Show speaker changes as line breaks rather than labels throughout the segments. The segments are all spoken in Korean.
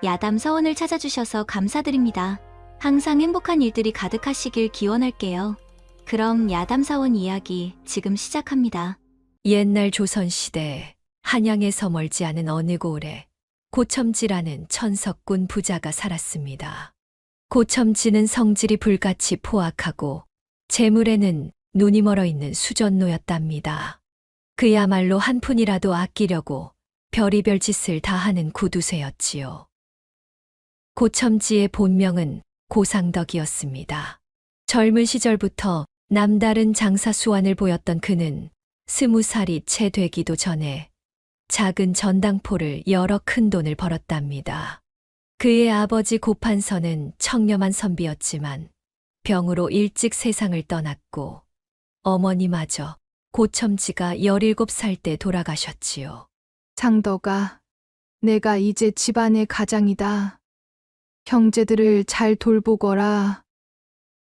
야담 서원을 찾아주셔서 감사드립니다. 항상 행복한 일들이 가득하시길 기원할게요. 그럼 야담 사원 이야기 지금 시작합니다.
옛날 조선시대 한양에서 멀지 않은 어느 고을에 고첨지라는 천석군 부자가 살았습니다. 고첨지는 성질이 불같이 포악하고 재물에는 눈이 멀어 있는 수전노였답니다. 그야말로 한 푼이라도 아끼려고 별의별 짓을 다 하는 구두쇠였지요. 고첨지의 본명은 고상덕이었습니다. 젊은 시절부터 남다른 장사 수완을 보였던 그는 20살이 채 되기도 전에 작은 전당포를 열어 큰 돈을 벌었답니다. 그의 아버지 고판서는 청렴한 선비였지만 병으로 일찍 세상을 떠났고 어머니마저 고첨지가 17살 때 돌아가셨지요.
상덕아, 내가 이제 집안의 가장이다. 형제들을 잘 돌보거라.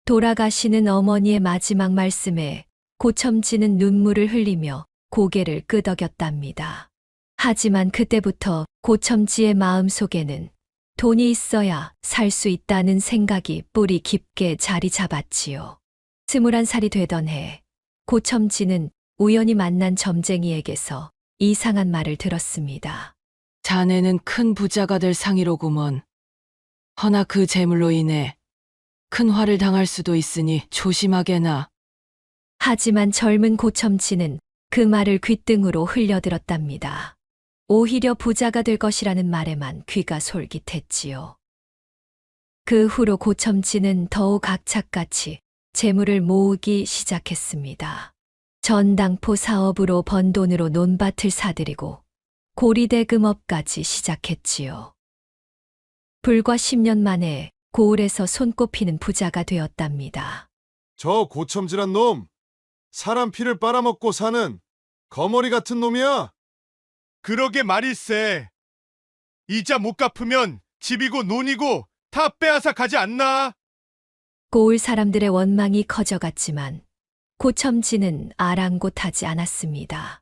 돌아가시는 어머니의 마지막 말씀에 고첨지는 눈물을 흘리며 고개를 끄덕였답니다. 하지만 그때부터 고첨지의 마음속에는 돈이 있어야 살 수 있다는 생각이 뿌리 깊게 자리 잡았지요. 21살이 되던 해, 고첨지는 우연히 만난 점쟁이에게서 이상한 말을 들었습니다.
자네는 큰 부자가 될 상이로구먼. 허나 그 재물로 인해 큰 화를 당할 수도 있으니 조심하게나.
하지만 젊은 고첨지는 그 말을 귓등으로 흘려들었답니다. 오히려 부자가 될 것이라는 말에만 귀가 솔깃했지요. 그 후로 고첨지는 더욱 악착같이 재물을 모으기 시작했습니다. 전당포 사업으로 번 돈으로 논밭을 사들이고 고리대금업까지 시작했지요. 불과 10년 만에 고을에서 손꼽히는 부자가 되었답니다.
저 고첨지란 놈, 사람 피를 빨아먹고 사는 거머리 같은 놈이야.
그러게 말일세. 이자 못 갚으면 집이고 논이고 다 빼앗아 가지 않나?
고을 사람들의 원망이 커져갔지만 고첨지는 아랑곳하지 않았습니다.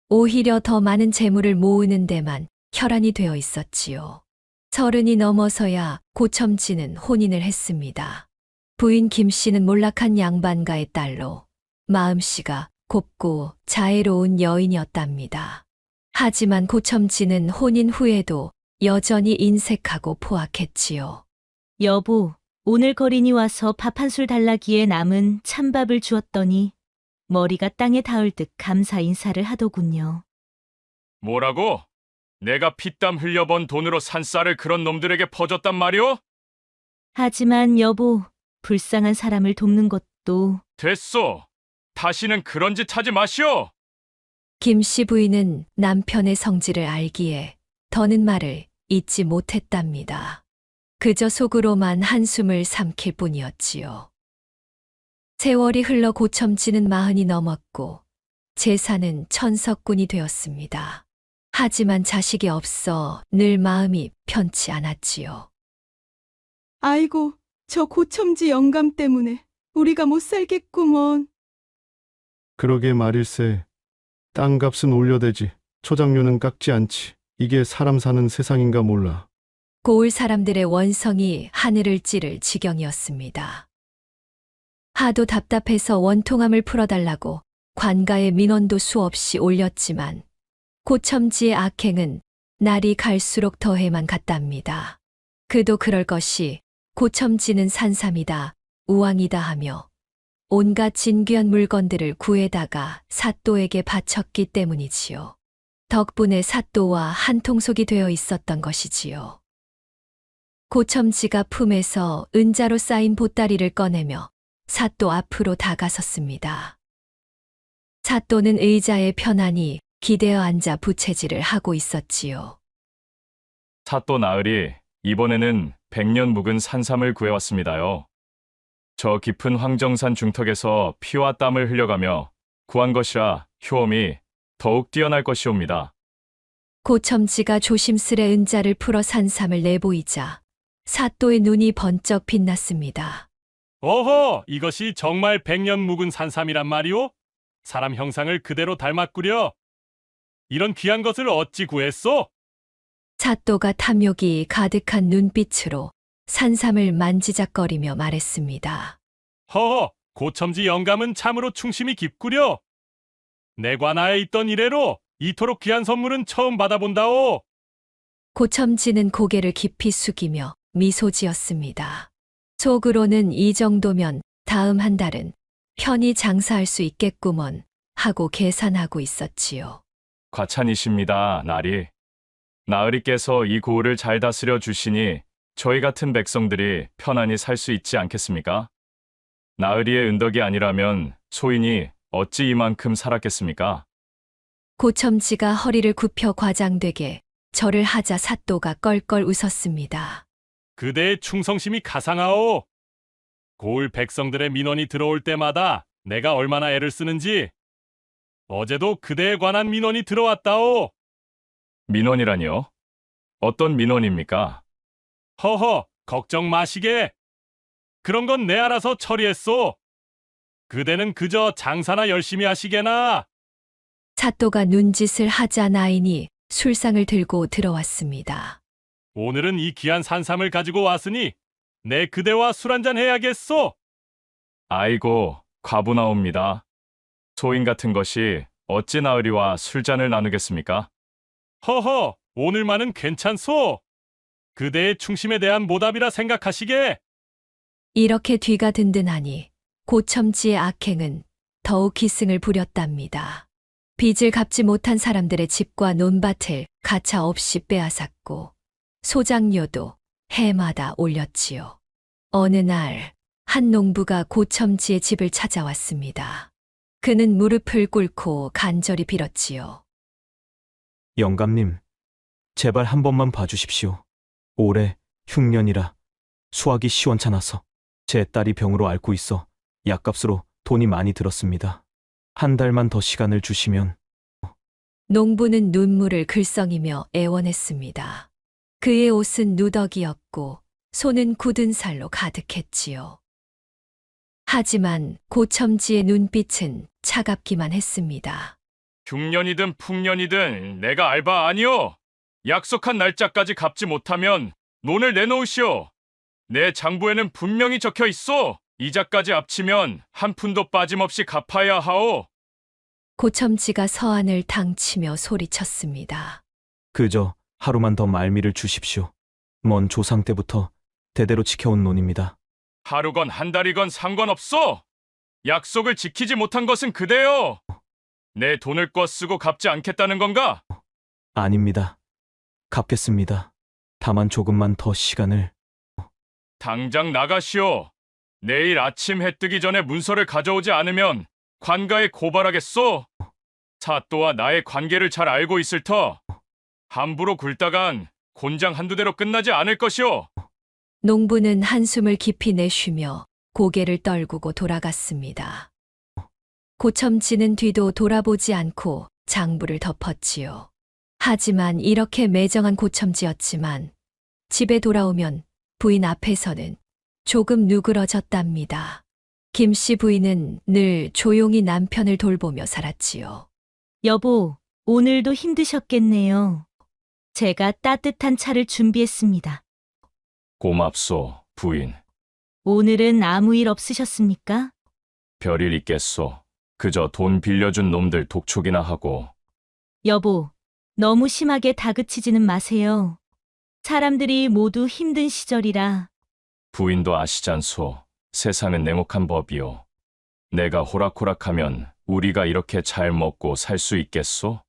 오히려 더 많은 재물을 모으는 데만 혈안이 되어 있었지요. 30이 넘어서야 고첨지는 혼인을 했습니다. 부인 김씨는 몰락한 양반가의 딸로 마음씨가 곱고 자애로운 여인이었답니다. 하지만 고첨지는 혼인 후에도 여전히 인색하고 포악했지요.
여보, 오늘 거린이 와서 밥 한 술 달라기에 남은 찬밥을 주었더니 머리가 땅에 닿을 듯 감사 인사를 하더군요.
뭐라고? 내가 피땀 흘려번 돈으로 산 쌀을 그런 놈들에게 퍼줬단 말이오?
하지만 여보, 불쌍한 사람을 돕는 것도
됐소. 다시는 그런 짓 하지 마시오.
김씨 부인은 남편의 성질을 알기에 더는 말을 잇지 못했답니다. 그저 속으로만 한숨을 삼킬 뿐이었지요. 세월이 흘러 고첨지는 40이 넘었고 재산은 천석군이 되었습니다. 하지만 자식이 없어 늘 마음이 편치 않았지요.
아이고, 저 고첨지 영감 때문에 우리가 못 살겠구먼.
그러게 말일세. 땅값은 올려대지 초장료는 깎지 않지. 이게 사람 사는 세상인가 몰라.
고을 사람들의 원성이 하늘을 찌를 지경이었습니다. 하도 답답해서 원통함을 풀어달라고 관가의 민원도 수없이 올렸지만 고첨지의 악행은 날이 갈수록 더해만 갔답니다. 그도 그럴 것이 고첨지는 산삼이다, 우왕이다 하며 온갖 진귀한 물건들을 구해다가 사또에게 바쳤기 때문이지요. 덕분에 사또와 한통속이 되어 있었던 것이지요. 고첨지가 품에서 은자로 쌓인 보따리를 꺼내며 사또 앞으로 다가섰습니다. 사또는 의자에 편안히 기대어 앉아 부채질을 하고 있었지요.
사또 나으리, 이번에는 100년 묵은 산삼을 구해왔습니다요. 저 깊은 황정산 중턱에서 피와 땀을 흘려가며 구한 것이라 효험이 더욱 뛰어날 것이옵니다.
고첨지가 조심스레 은자를 풀어 산삼을 내보이자 사또의 눈이 번쩍 빛났습니다.
어허, 이것이 정말 100년 묵은 산삼이란 말이오? 사람 형상을 그대로 닮았구려. 이런 귀한 것을 어찌 구했소?
사또가 탐욕이 가득한 눈빛으로 산삼을 만지작거리며 말했습니다.
허허, 고첨지 영감은 참으로 충심이 깊구려. 내 관하에 있던 이래로 이토록 귀한 선물은 처음 받아본다오.
고첨지는 고개를 깊이 숙이며 미소 지었습니다. 속으로는 이 정도면 다음 한 달은 편히 장사할 수 있겠구먼 하고 계산하고 있었지요.
과찬이십니다, 나리. 나으리께서 이 고을을 잘 다스려 주시니 저희 같은 백성들이 편안히 살 수 있지 않겠습니까? 나으리의 은덕이 아니라면 소인이 어찌 이만큼 살았겠습니까?
고첨지가 허리를 굽혀 과장되게 절을 하자 사또가 껄껄 웃었습니다.
그대의 충성심이 가상하오. 고을 백성들의 민원이 들어올 때마다 내가 얼마나 애를 쓰는지. 어제도 그대에 관한 민원이 들어왔다오.
민원이라니요? 어떤 민원입니까?
허허, 걱정 마시게. 그런 건 내 알아서 처리했소. 그대는 그저 장사나 열심히 하시게나.
사또가 눈짓을 하자 나인이 술상을 들고 들어왔습니다.
오늘은 이 귀한 산삼을 가지고 왔으니 내 그대와 술 한잔 해야겠소.
아이고, 과부나옵니다. 소인 같은 것이 어찌 나으리와 술잔을 나누겠습니까?
허허, 오늘만은 괜찮소. 그대의 충심에 대한 보답이라 생각하시게.
이렇게 뒤가 든든하니 고첨지의 악행은 더욱 기승을 부렸답니다. 빚을 갚지 못한 사람들의 집과 논밭을 가차없이 빼앗았고 소장료도 해마다 올렸지요. 어느 날 한 농부가 고첨지의 집을 찾아왔습니다. 그는 무릎을 꿇고 간절히 빌었지요.
영감님, 제발 한 번만 봐주십시오. 올해 흉년이라 수확이 시원찮아서 제 딸이 병으로 앓고 있어 약값으로 돈이 많이 들었습니다. 한 달만 더 시간을 주시면.
농부는 눈물을 글썽이며 애원했습니다. 그의 옷은 누더기였고 손은 굳은 살로 가득했지요. 하지만 고첨지의 눈빛은 차갑기만 했습니다.
흉년이든 풍년이든 내가 알바 아니오. 약속한 날짜까지 갚지 못하면 논을 내놓으시오. 내 장부에는 분명히 적혀 있어. 이자까지 합치면 한 푼도 빠짐없이 갚아야 하오.
고첨지가 서한을 당치며 소리쳤습니다.
그저 하루만 더 말미를 주십시오. 먼 조상 때부터 대대로 지켜온 논입니다.
하루건 한 달이건 상관없어. 약속을 지키지 못한 것은 그대요. 내 돈을 꿔쓰고 갚지 않겠다는 건가?
아닙니다. 갚겠습니다. 다만 조금만 더 시간을.
당장 나가시오. 내일 아침 해 뜨기 전에 문서를 가져오지 않으면 관가에 고발하겠소. 사또와 나의 관계를 잘 알고 있을 터. 함부로 굴다간 곤장 한두 대로 끝나지 않을 것이오.
농부는 한숨을 깊이 내쉬며 고개를 떨구고 돌아갔습니다. 고첨지는 뒤도 돌아보지 않고 장부를 덮었지요. 하지만 이렇게 매정한 고첨지였지만 집에 돌아오면 부인 앞에서는 조금 누그러졌답니다. 김씨 부인은 늘 조용히 남편을 돌보며 살았지요.
여보, 오늘도 힘드셨겠네요. 제가 따뜻한 차를 준비했습니다.
고맙소, 부인.
오늘은 아무 일 없으셨습니까?
별일 있겠소. 그저 돈 빌려준 놈들 독촉이나 하고.
여보, 너무 심하게 다그치지는 마세요. 사람들이 모두 힘든 시절이라.
부인도 아시잖소. 세상은 냉혹한 법이오. 내가 호락호락하면 우리가 이렇게 잘 먹고 살 수 있겠소?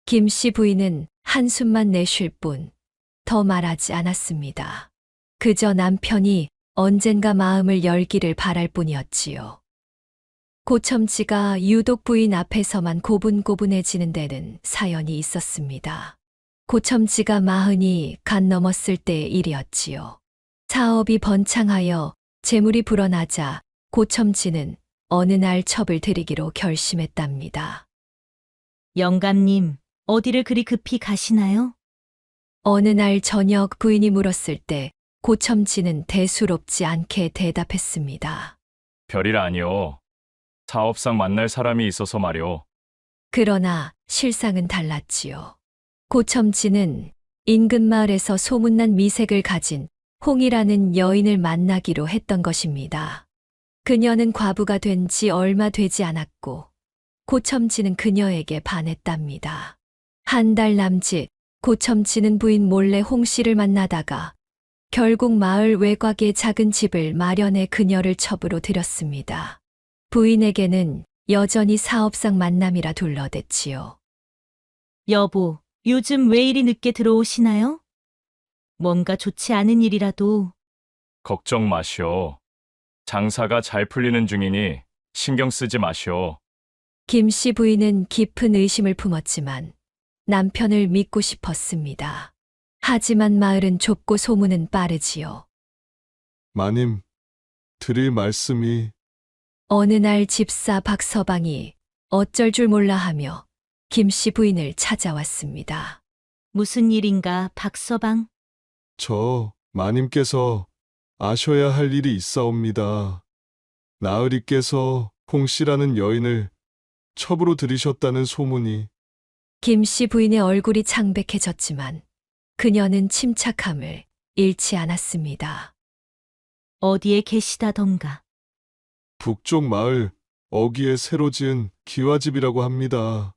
김씨 부인은 한숨만 내쉴 뿐 더 말하지 않았습니다. 그저 남편이 언젠가 마음을 열기를 바랄 뿐이었지요. 고첨지가 유독 부인 앞에서만 고분고분해지는 데는 사연이 있었습니다. 고첨지가 40이 간 넘었을 때의 일이었지요. 사업이 번창하여 재물이 불어나자 고첨지는 어느 날 첩을 들이기로 결심했답니다.
영감님, 어디를 그리 급히 가시나요?
어느 날 저녁 부인이 물었을 때 고첨지는 대수롭지 않게 대답했습니다.
별일 아니오. 사업상 만날 사람이 있어서 말이오.
그러나 실상은 달랐지요. 고첨지는 인근 마을에서 소문난 미색을 가진 홍이라는 여인을 만나기로 했던 것입니다. 그녀는 과부가 된 지 얼마 되지 않았고 고첨지는 그녀에게 반했답니다. 한 달 남짓 고첨지는 부인 몰래 홍 씨를 만나다가 결국 마을 외곽에 작은 집을 마련해 그녀를 첩으로 들였습니다. 부인에게는 여전히 사업상 만남이라 둘러댔지요.
여보, 요즘 왜 이리 늦게 들어오시나요? 뭔가 좋지 않은 일이라도.
걱정 마시오. 장사가 잘 풀리는 중이니 신경 쓰지 마시오.
김 씨 부인은 깊은 의심을 품었지만 남편을 믿고 싶었습니다. 하지만 마을은 좁고 소문은 빠르지요.
마님, 드릴 말씀이
어느 날 집사 박서방이 어쩔 줄 몰라 하며 김 씨 부인을 찾아왔습니다.
무슨 일인가, 박서방?
저 마님께서 아셔야 할 일이 있사옵니다. 나으리께서 홍 씨라는 여인을 첩으로 들이셨다는 소문이.
김 씨 부인의 얼굴이 창백해졌지만 그녀는 침착함을 잃지 않았습니다.
어디에 계시다던가.
북쪽 마을 어귀에 새로 지은 기와집이라고 합니다.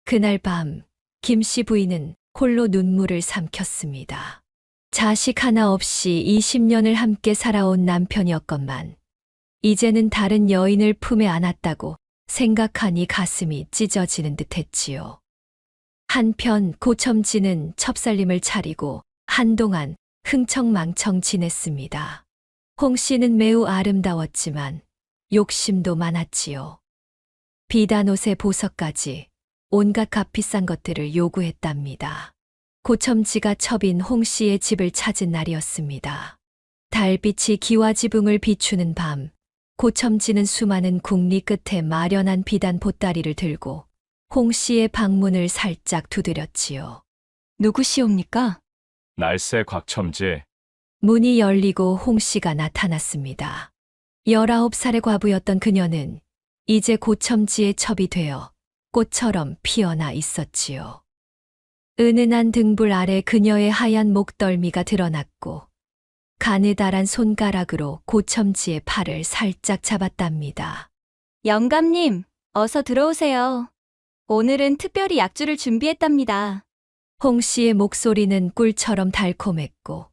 그날 밤 김 씨 부인은 홀로 눈물을 삼켰습니다. 자식 하나 없이 20년을 함께 살아온 남편이었건만 이제는 다른 여인을 품에 안았다고 생각하니 가슴이 찢어지는 듯했지요. 한편 고첨지는 첩살림을 차리고 한동안 흥청망청 지냈습니다. 홍 씨는 매우 아름다웠지만 욕심도 많았지요. 비단옷에 보석까지 온갖 값비싼 것들을 요구했답니다. 고첨지가 첩인 홍 씨의 집을 찾은 날이었습니다. 달빛이 기와지붕을 비추는 밤, 고첨지는 수많은 궁리 끝에 마련한 비단 보따리를 들고 홍 씨의 방문을 살짝 두드렸지요.
누구시옵니까?
날새 곽첨지.
문이 열리고 홍 씨가 나타났습니다. 19살의 과부였던 그녀는 이제 고첨지의 첩이 되어 꽃처럼 피어나 있었지요. 은은한 등불 아래 그녀의 하얀 목덜미가 드러났고 가느다란 손가락으로 고첨지의 팔을 살짝 잡았답니다.
영감님, 어서 들어오세요. 오늘은 특별히 약주를 준비했답니다.
홍 씨의 목소리는 꿀처럼 달콤했고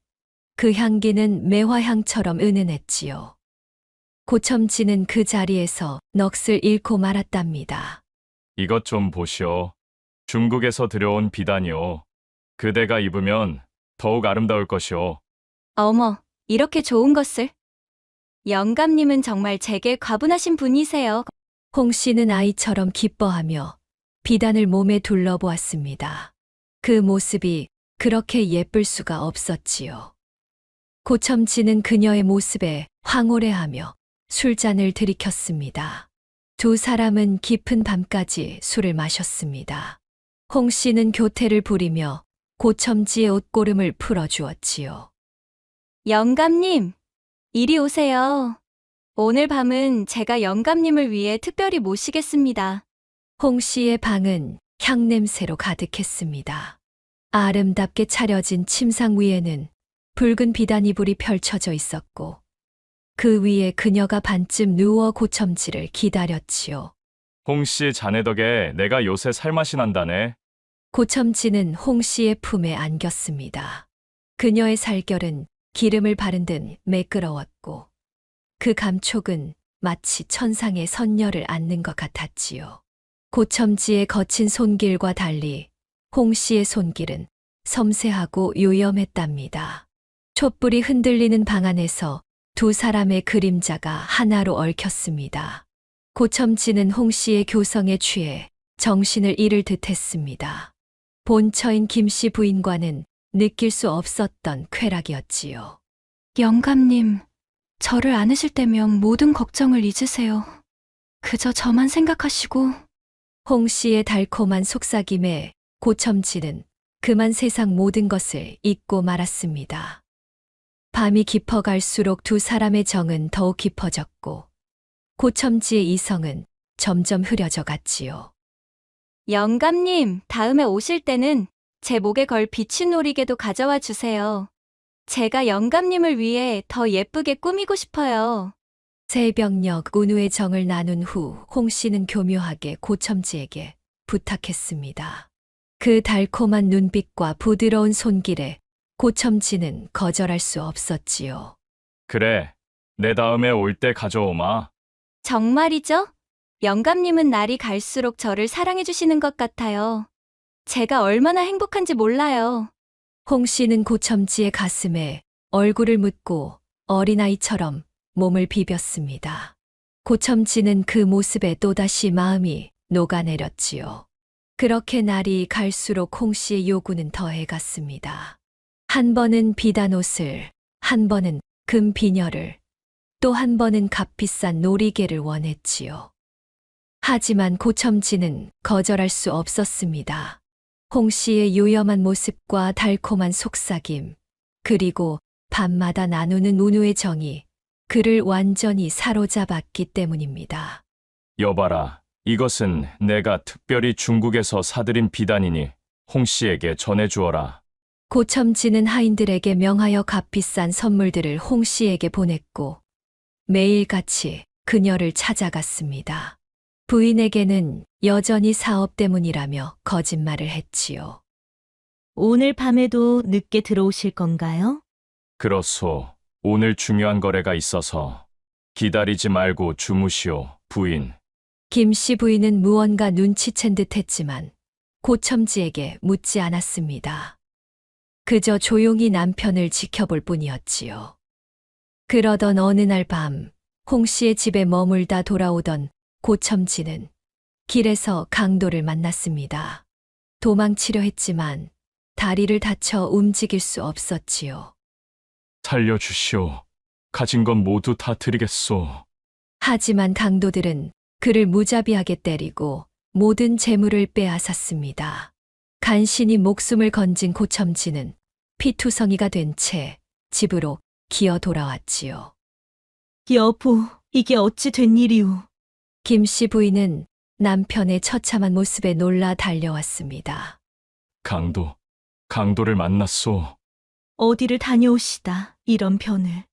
그 향기는 매화향처럼 은은했지요. 고첨지는 그 자리에서 넋을 잃고 말았답니다.
이것 좀 보시오. 중국에서 들여온 비단이오. 그대가 입으면 더욱 아름다울 것이오.
어머, 이렇게 좋은 것을. 영감님은 정말 제게 과분하신 분이세요.
홍 씨는 아이처럼 기뻐하며 비단을 몸에 둘러보았습니다. 그 모습이 그렇게 예쁠 수가 없었지요. 고첨지는 그녀의 모습에 황홀해하며 술잔을 들이켰습니다. 두 사람은 깊은 밤까지 술을 마셨습니다. 홍 씨는 교태를 부리며 고첨지의 옷고름을 풀어주었지요.
영감님, 이리 오세요. 오늘 밤은 제가 영감님을 위해 특별히 모시겠습니다.
홍 씨의 방은 향냄새로 가득했습니다. 아름답게 차려진 침상 위에는 붉은 비단 이불이 펼쳐져 있었고 그 위에 그녀가 반쯤 누워 고첨지를 기다렸지요.
홍씨 자네 덕에 내가 요새 살맛이 난다네.
고첨지는 홍 씨의 품에 안겼습니다. 그녀의 살결은 기름을 바른 듯 매끄러웠고 그 감촉은 마치 천상의 선녀를 안는 것 같았지요. 고첨지의 거친 손길과 달리 홍 씨의 손길은 섬세하고 요염했답니다. 촛불이 흔들리는 방 안에서 두 사람의 그림자가 하나로 얽혔습니다. 고첨지는 홍 씨의 교성에 취해 정신을 잃을 듯했습니다. 본처인 김 씨 부인과는 느낄 수 없었던 쾌락이었지요.
영감님, 저를 안으실 때면 모든 걱정을 잊으세요. 그저 저만 생각하시고.
홍 씨의 달콤한 속삭임에 고첨지는 그만 세상 모든 것을 잊고 말았습니다. 밤이 깊어갈수록 두 사람의 정은 더욱 깊어졌고 고첨지의 이성은 점점 흐려져 갔지요.
영감님, 다음에 오실 때는 제 목에 걸 비춘 놀이개도 가져와 주세요. 제가 영감님을 위해 더 예쁘게 꾸미고 싶어요.
새벽녘 운우의 정을 나눈 후 홍 씨는 교묘하게 고첨지에게 부탁했습니다. 그 달콤한 눈빛과 부드러운 손길에 고첨지는 거절할 수 없었지요.
그래, 내 다음에 올 때 가져오마.
정말이죠? 영감님은 날이 갈수록 저를 사랑해 주시는 것 같아요. 제가 얼마나 행복한지 몰라요.
홍 씨는 고첨지의 가슴에 얼굴을 묻고 어린아이처럼 몸을 비볐습니다. 고첨지는 그 모습에 또다시 마음이 녹아내렸지요. 그렇게 날이 갈수록 홍 씨의 요구는 더해갔습니다. 한 번은 비단 옷을, 한 번은 금 비녀를, 또 한 번은 값비싼 놀이개를 원했지요. 하지만 고첨지는 거절할 수 없었습니다. 홍 씨의 요염한 모습과 달콤한 속삭임, 그리고 밤마다 나누는 운우의 정이 그를 완전히 사로잡았기 때문입니다.
여봐라, 이것은 내가 특별히 중국에서 사들인 비단이니 홍 씨에게 전해주어라.
고첨지는 하인들에게 명하여 값비싼 선물들을 홍 씨에게 보냈고 매일같이 그녀를 찾아갔습니다. 부인에게는 여전히 사업 때문이라며 거짓말을 했지요.
오늘 밤에도 늦게 들어오실 건가요?
그렇소. 오늘 중요한 거래가 있어서 기다리지 말고 주무시오, 부인.
김 씨 부인은 무언가 눈치챈 듯 했지만 고첨지에게 묻지 않았습니다. 그저 조용히 남편을 지켜볼 뿐이었지요. 그러던 어느 날 밤, 홍 씨의 집에 머물다 돌아오던 고첨지는 길에서 강도를 만났습니다. 도망치려 했지만 다리를 다쳐 움직일 수 없었지요.
살려주시오. 가진 건 모두 다 드리겠소.
하지만 강도들은 그를 무자비하게 때리고 모든 재물을 빼앗았습니다. 간신히 목숨을 건진 고첨지는 피투성이가 된 채 집으로 기어 돌아왔지요.
여보, 이게 어찌 된 일이오?
김 씨 부인은 남편의 처참한 모습에 놀라 달려왔습니다.
강도를 만났소.
어디를 다녀오시다, 이런 변을.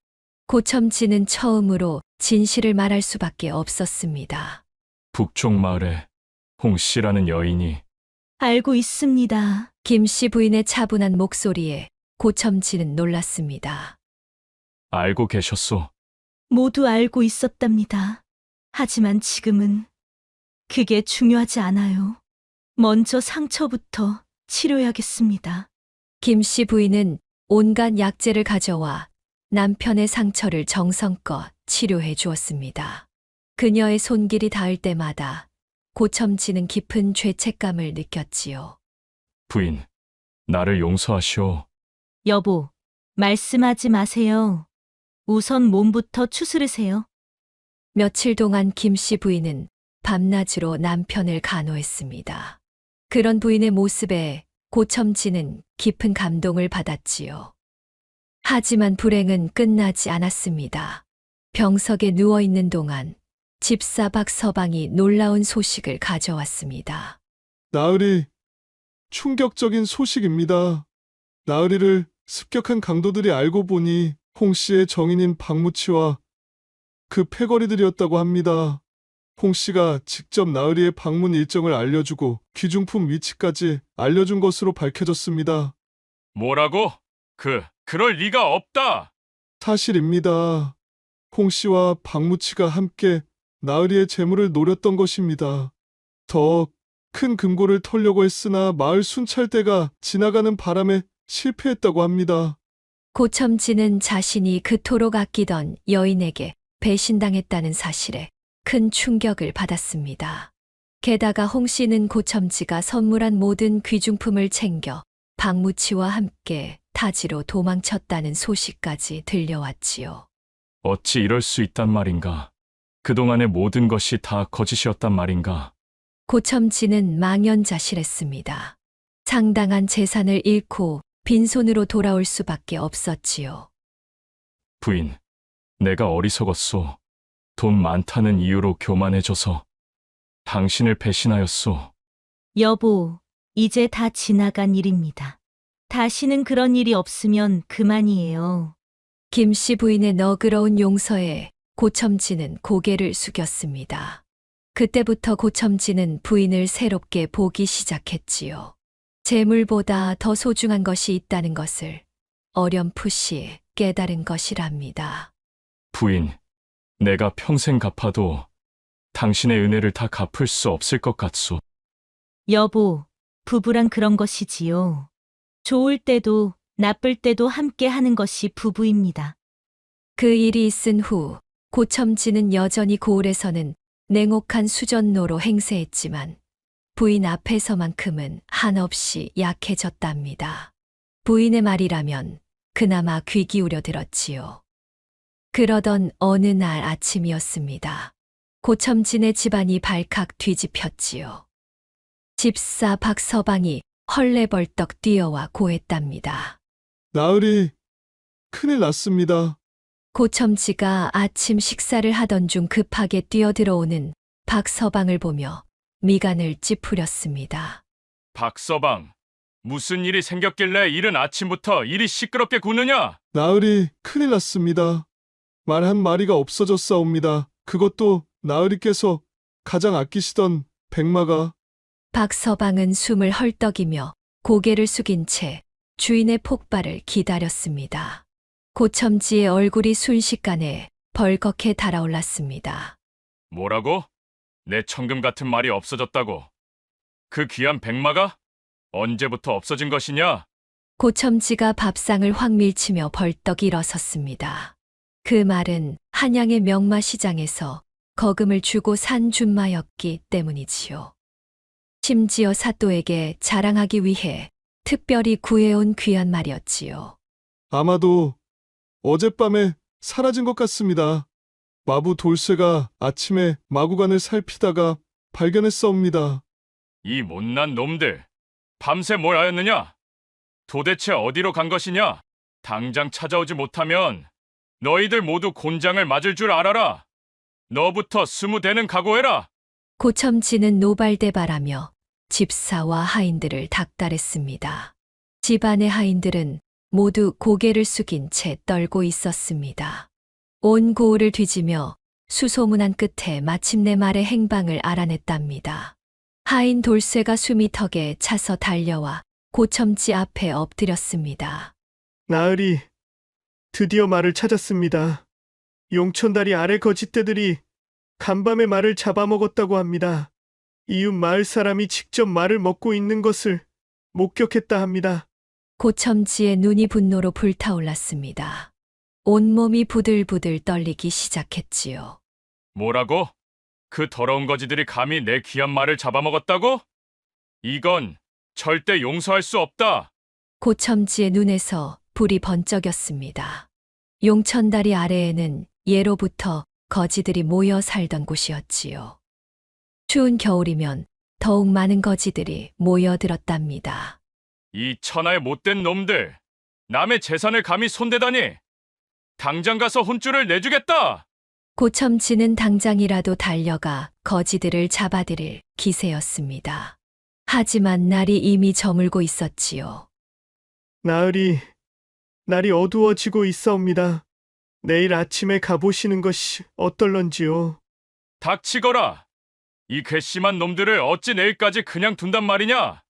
고첨지는 처음으로 진실을 말할 수밖에 없었습니다.
북쪽 마을에 홍 씨라는 여인이.
알고 있습니다.
김 씨 부인의 차분한 목소리에 고첨지는 놀랐습니다.
알고 계셨소.
모두 알고 있었답니다. 하지만 지금은 그게 중요하지 않아요. 먼저 상처부터 치료해야겠습니다.
김 씨 부인은 온갖 약재를 가져와 남편의 상처를 정성껏 치료해 주었습니다. 그녀의 손길이 닿을 때마다 고첨지는 깊은 죄책감을 느꼈지요.
부인, 나를 용서하시오.
여보, 말씀하지 마세요. 우선 몸부터 추스르세요.
며칠 동안 김 씨 부인은 밤낮으로 남편을 간호했습니다. 그런 부인의 모습에 고첨지는 깊은 감동을 받았지요. 하지만 불행은 끝나지 않았습니다. 병석에 누워있는 동안 집사 박서방이 놀라운 소식을 가져왔습니다.
나으리, 충격적인 소식입니다. 나으리를 습격한 강도들이 알고 보니 홍 씨의 정인인 박무치와 그 패거리들이었다고 합니다. 홍 씨가 직접 나으리의 방문 일정을 알려주고 귀중품 위치까지 알려준 것으로 밝혀졌습니다.
뭐라고? 그럴 리가 없다.
사실입니다. 홍 씨와 박무치가 함께 나으리의 재물을 노렸던 것입니다. 더 큰 금고를 털려고 했으나 마을 순찰대가 지나가는 바람에 실패했다고 합니다.
고첨지는 자신이 그토록 아끼던 여인에게 배신당했다는 사실에 큰 충격을 받았습니다. 게다가 홍 씨는 고첨지가 선물한 모든 귀중품을 챙겨 박무치와 함께 타지로 도망쳤다는 소식까지 들려왔지요.
어찌 이럴 수 있단 말인가? 그동안의 모든 것이 다 거짓이었단 말인가?
고첨지는 망연자실했습니다. 상당한 재산을 잃고 빈손으로 돌아올 수밖에 없었지요.
부인, 내가 어리석었소. 돈 많다는 이유로 교만해져서 당신을 배신하였소.
여보, 이제 다 지나간 일입니다. 다시는 그런 일이 없으면 그만이에요.
김 씨 부인의 너그러운 용서에 고첨지는 고개를 숙였습니다. 그때부터 고첨지는 부인을 새롭게 보기 시작했지요. 재물보다 더 소중한 것이 있다는 것을 어렴풋이 깨달은 것이랍니다.
부인, 내가 평생 갚아도 당신의 은혜를 다 갚을 수 없을 것 같소.
여보, 부부란 그런 것이지요. 좋을 때도 나쁠 때도 함께 하는 것이 부부입니다.
그 일이 있은 후 고첨지는 여전히 고을에서는 냉혹한 수전노로 행세했지만 부인 앞에서만큼은 한없이 약해졌답니다. 부인의 말이라면 그나마 귀 기울여 들었지요. 그러던 어느 날 아침이었습니다. 고첨진의 집안이 발칵 뒤집혔지요. 집사 박서방이 헐레벌떡 뛰어와 고했답니다.
나으리, 큰일 났습니다.
고첨지가 아침 식사를 하던 중 급하게 뛰어들어오는 박서방을 보며 미간을 찌푸렸습니다.
박서방, 무슨 일이 생겼길래 이른 아침부터 이리 시끄럽게 구느냐?
나으리, 큰일 났습니다. 말 한 마리가 없어졌사옵니다. 그것도 나으리께서 가장 아끼시던 백마가.
박서방은 숨을 헐떡이며 고개를 숙인 채 주인의 폭발을 기다렸습니다. 고첨지의 얼굴이 순식간에 벌겋게 달아올랐습니다.
뭐라고? 내 천금 같은 말이 없어졌다고? 그 귀한 백마가? 언제부터 없어진 것이냐?
고첨지가 밥상을 확 밀치며 벌떡 일어섰습니다. 그 말은 한양의 명마시장에서 거금을 주고 산 준마였기 때문이지요. 심지어 사또에게 자랑하기 위해 특별히 구해온 귀한 말이었지요.
아마도 어젯밤에 사라진 것 같습니다. 마부 돌쇠가 아침에 마구간을 살피다가 발견했사옵니다.
이 못난 놈들, 밤새 뭘 하였느냐? 도대체 어디로 간 것이냐? 당장 찾아오지 못하면 너희들 모두 곤장을 맞을 줄 알아라. 너부터 20대는 각오해라.
고첨지는 노발대발하며 집사와 하인들을 닥달했습니다. 집안의 하인들은 모두 고개를 숙인 채 떨고 있었습니다. 온 고을을 뒤지며 수소문한 끝에 마침내 말의 행방을 알아냈답니다. 하인 돌쇠가 숨이 턱에 차서 달려와 고첨지 앞에 엎드렸습니다.
나으리, 드디어 말을 찾았습니다. 용천다리 아래 거짓대들이 간밤에 말을 잡아먹었다고 합니다. 이웃 마을 사람이 직접 말을 먹고 있는 것을 목격했다 합니다.
고첨지의 눈이 분노로 불타올랐습니다. 온몸이 부들부들 떨리기 시작했지요.
뭐라고? 그 더러운 거지들이 감히 내 귀한 말을 잡아먹었다고? 이건 절대 용서할 수 없다.
고첨지의 눈에서 불이 번쩍였습니다. 용천다리 아래에는 예로부터 거지들이 모여 살던 곳이었지요. 추운 겨울이면 더욱 많은 거지들이 모여들었답니다.
이 천하의 못된 놈들, 남의 재산을 감히 손대다니! 당장 가서 혼쭐을 내주겠다!
고첨지는 당장이라도 달려가 거지들을 잡아들일 기세였습니다. 하지만 날이 이미 저물고 있었지요.
나으리, 날이 어두워지고 있사옵니다. 내일 아침에 가보시는 것이 어떨런지요.
닥치거라! 이 괘씸한 놈들을 어찌 내일까지 그냥 둔단 말이냐?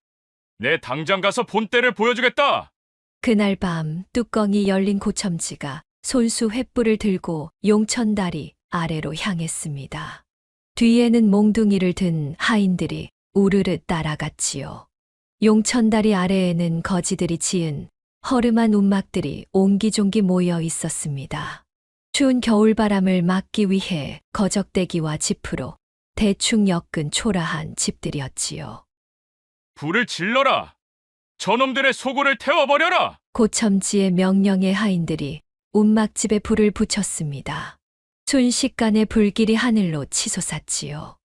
내 당장 가서 본때를 보여주겠다!
그날 밤 뚜껑이 열린 고첨지가 손수 횃불을 들고 용천다리 아래로 향했습니다. 뒤에는 몽둥이를 든 하인들이 우르르 따라갔지요. 용천다리 아래에는 거지들이 지은 허름한 움막들이 옹기종기 모여 있었습니다. 추운 겨울바람을 막기 위해 거적대기와 지프로 대충 엮은 초라한 집들이었지요.
불을 질러라! 저놈들의 소굴을 태워버려라!
고첨지의 명령에 하인들이 움막집에 불을 붙였습니다. 순식간에 불길이 하늘로 치솟았지요.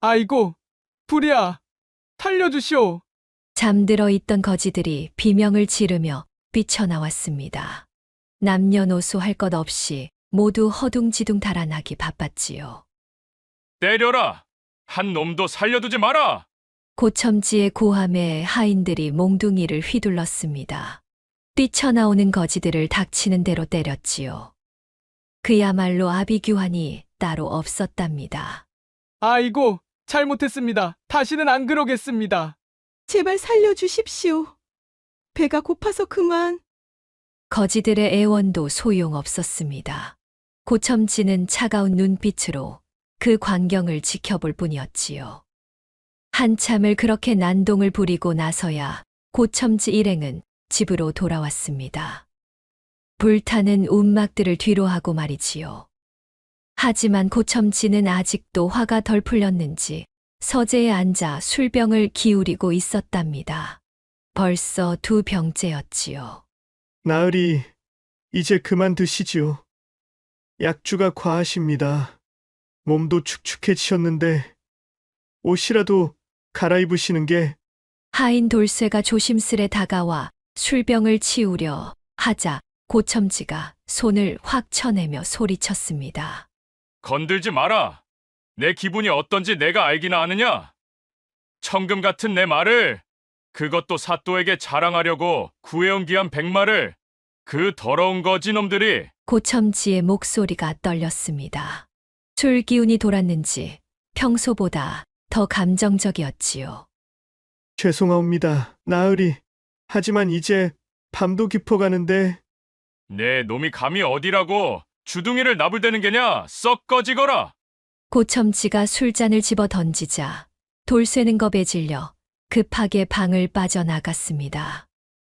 아이고, 불이야! 살려주시오!
잠들어 있던 거지들이 비명을 지르며 뛰쳐나왔습니다. 남녀노소 할 것 없이 모두 허둥지둥 달아나기 바빴지요.
때려라! 한 놈도 살려두지 마라!
고첨지의 고함에 하인들이 몽둥이를 휘둘렀습니다. 뛰쳐나오는 거지들을 닥치는 대로 때렸지요. 그야말로 아비규환이 따로 없었답니다.
아이고, 잘못했습니다. 다시는 안 그러겠습니다.
제발 살려주십시오. 배가 고파서 그만.
거지들의 애원도 소용없었습니다. 고첨지는 차가운 눈빛으로 그 광경을 지켜볼 뿐이었지요. 한참을 그렇게 난동을 부리고 나서야 고첨지 일행은 집으로 돌아왔습니다. 불타는 움막들을 뒤로하고 말이지요. 하지만 고첨지는 아직도 화가 덜 풀렸는지 서재에 앉아 술병을 기울이고 있었답니다. 벌써 2병째였지요.
나으리, 이제 그만 드시지요. 약주가 과하십니다. 몸도 축축해지셨는데 옷이라도 갈아입으시는 게.
하인 돌쇠가 조심스레 다가와 술병을 치우려 하자 고첨지가 손을 확 쳐내며 소리쳤습니다.
건들지 마라. 내 기분이 어떤지 내가 알기나 아느냐? 천금 같은 내 말을, 그것도 사또에게 자랑하려고 구해온 귀한 백마를, 그 더러운 거지놈들이.
고첨지의 목소리가 떨렸습니다. 술 기운이 돌았는지 평소보다 더 감정적이었지요.
죄송하옵니다, 나으리. 하지만 이제 밤도 깊어가는데.
내 놈이 감히 어디라고 주둥이를 나불대는 게냐? 썩 꺼지거라.
고첨지가 술잔을 집어 던지자 돌쇠는 겁에 질려 급하게 방을 빠져나갔습니다.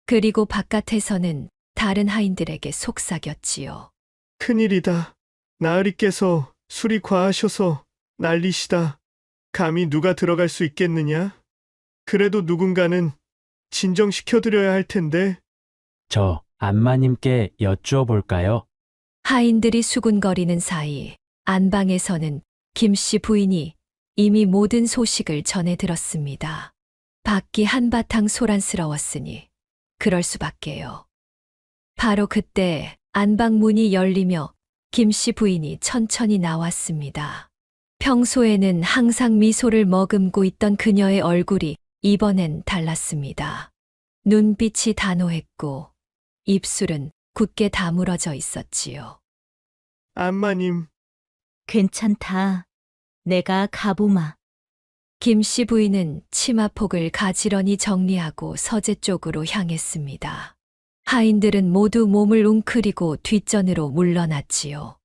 그리고 바깥에서는 다른 하인들에게 속삭였지요.
큰일이다. 나으리께서 술이 과하셔서 난리시다. 감히 누가 들어갈 수 있겠느냐? 그래도 누군가는 진정시켜드려야 할 텐데.
저 안마님께 여쭈어 볼까요?
하인들이 수군거리는 사이 안방에서는 김씨 부인이 이미 모든 소식을 전해 들었습니다. 밖이 한바탕 소란스러웠으니 그럴 수밖에요. 바로 그때 안방 문이 열리며 김씨 부인이 천천히 나왔습니다. 평소에는 항상 미소를 머금고 있던 그녀의 얼굴이 이번엔 달랐습니다. 눈빛이 단호했고 입술은 굳게 다물어져 있었지요.
안마님.
괜찮다. 내가 가보마.
김씨 부인은 치마폭을 가지런히 정리하고 서재 쪽으로 향했습니다. 하인들은 모두 몸을 웅크리고 뒷전으로 물러났지요.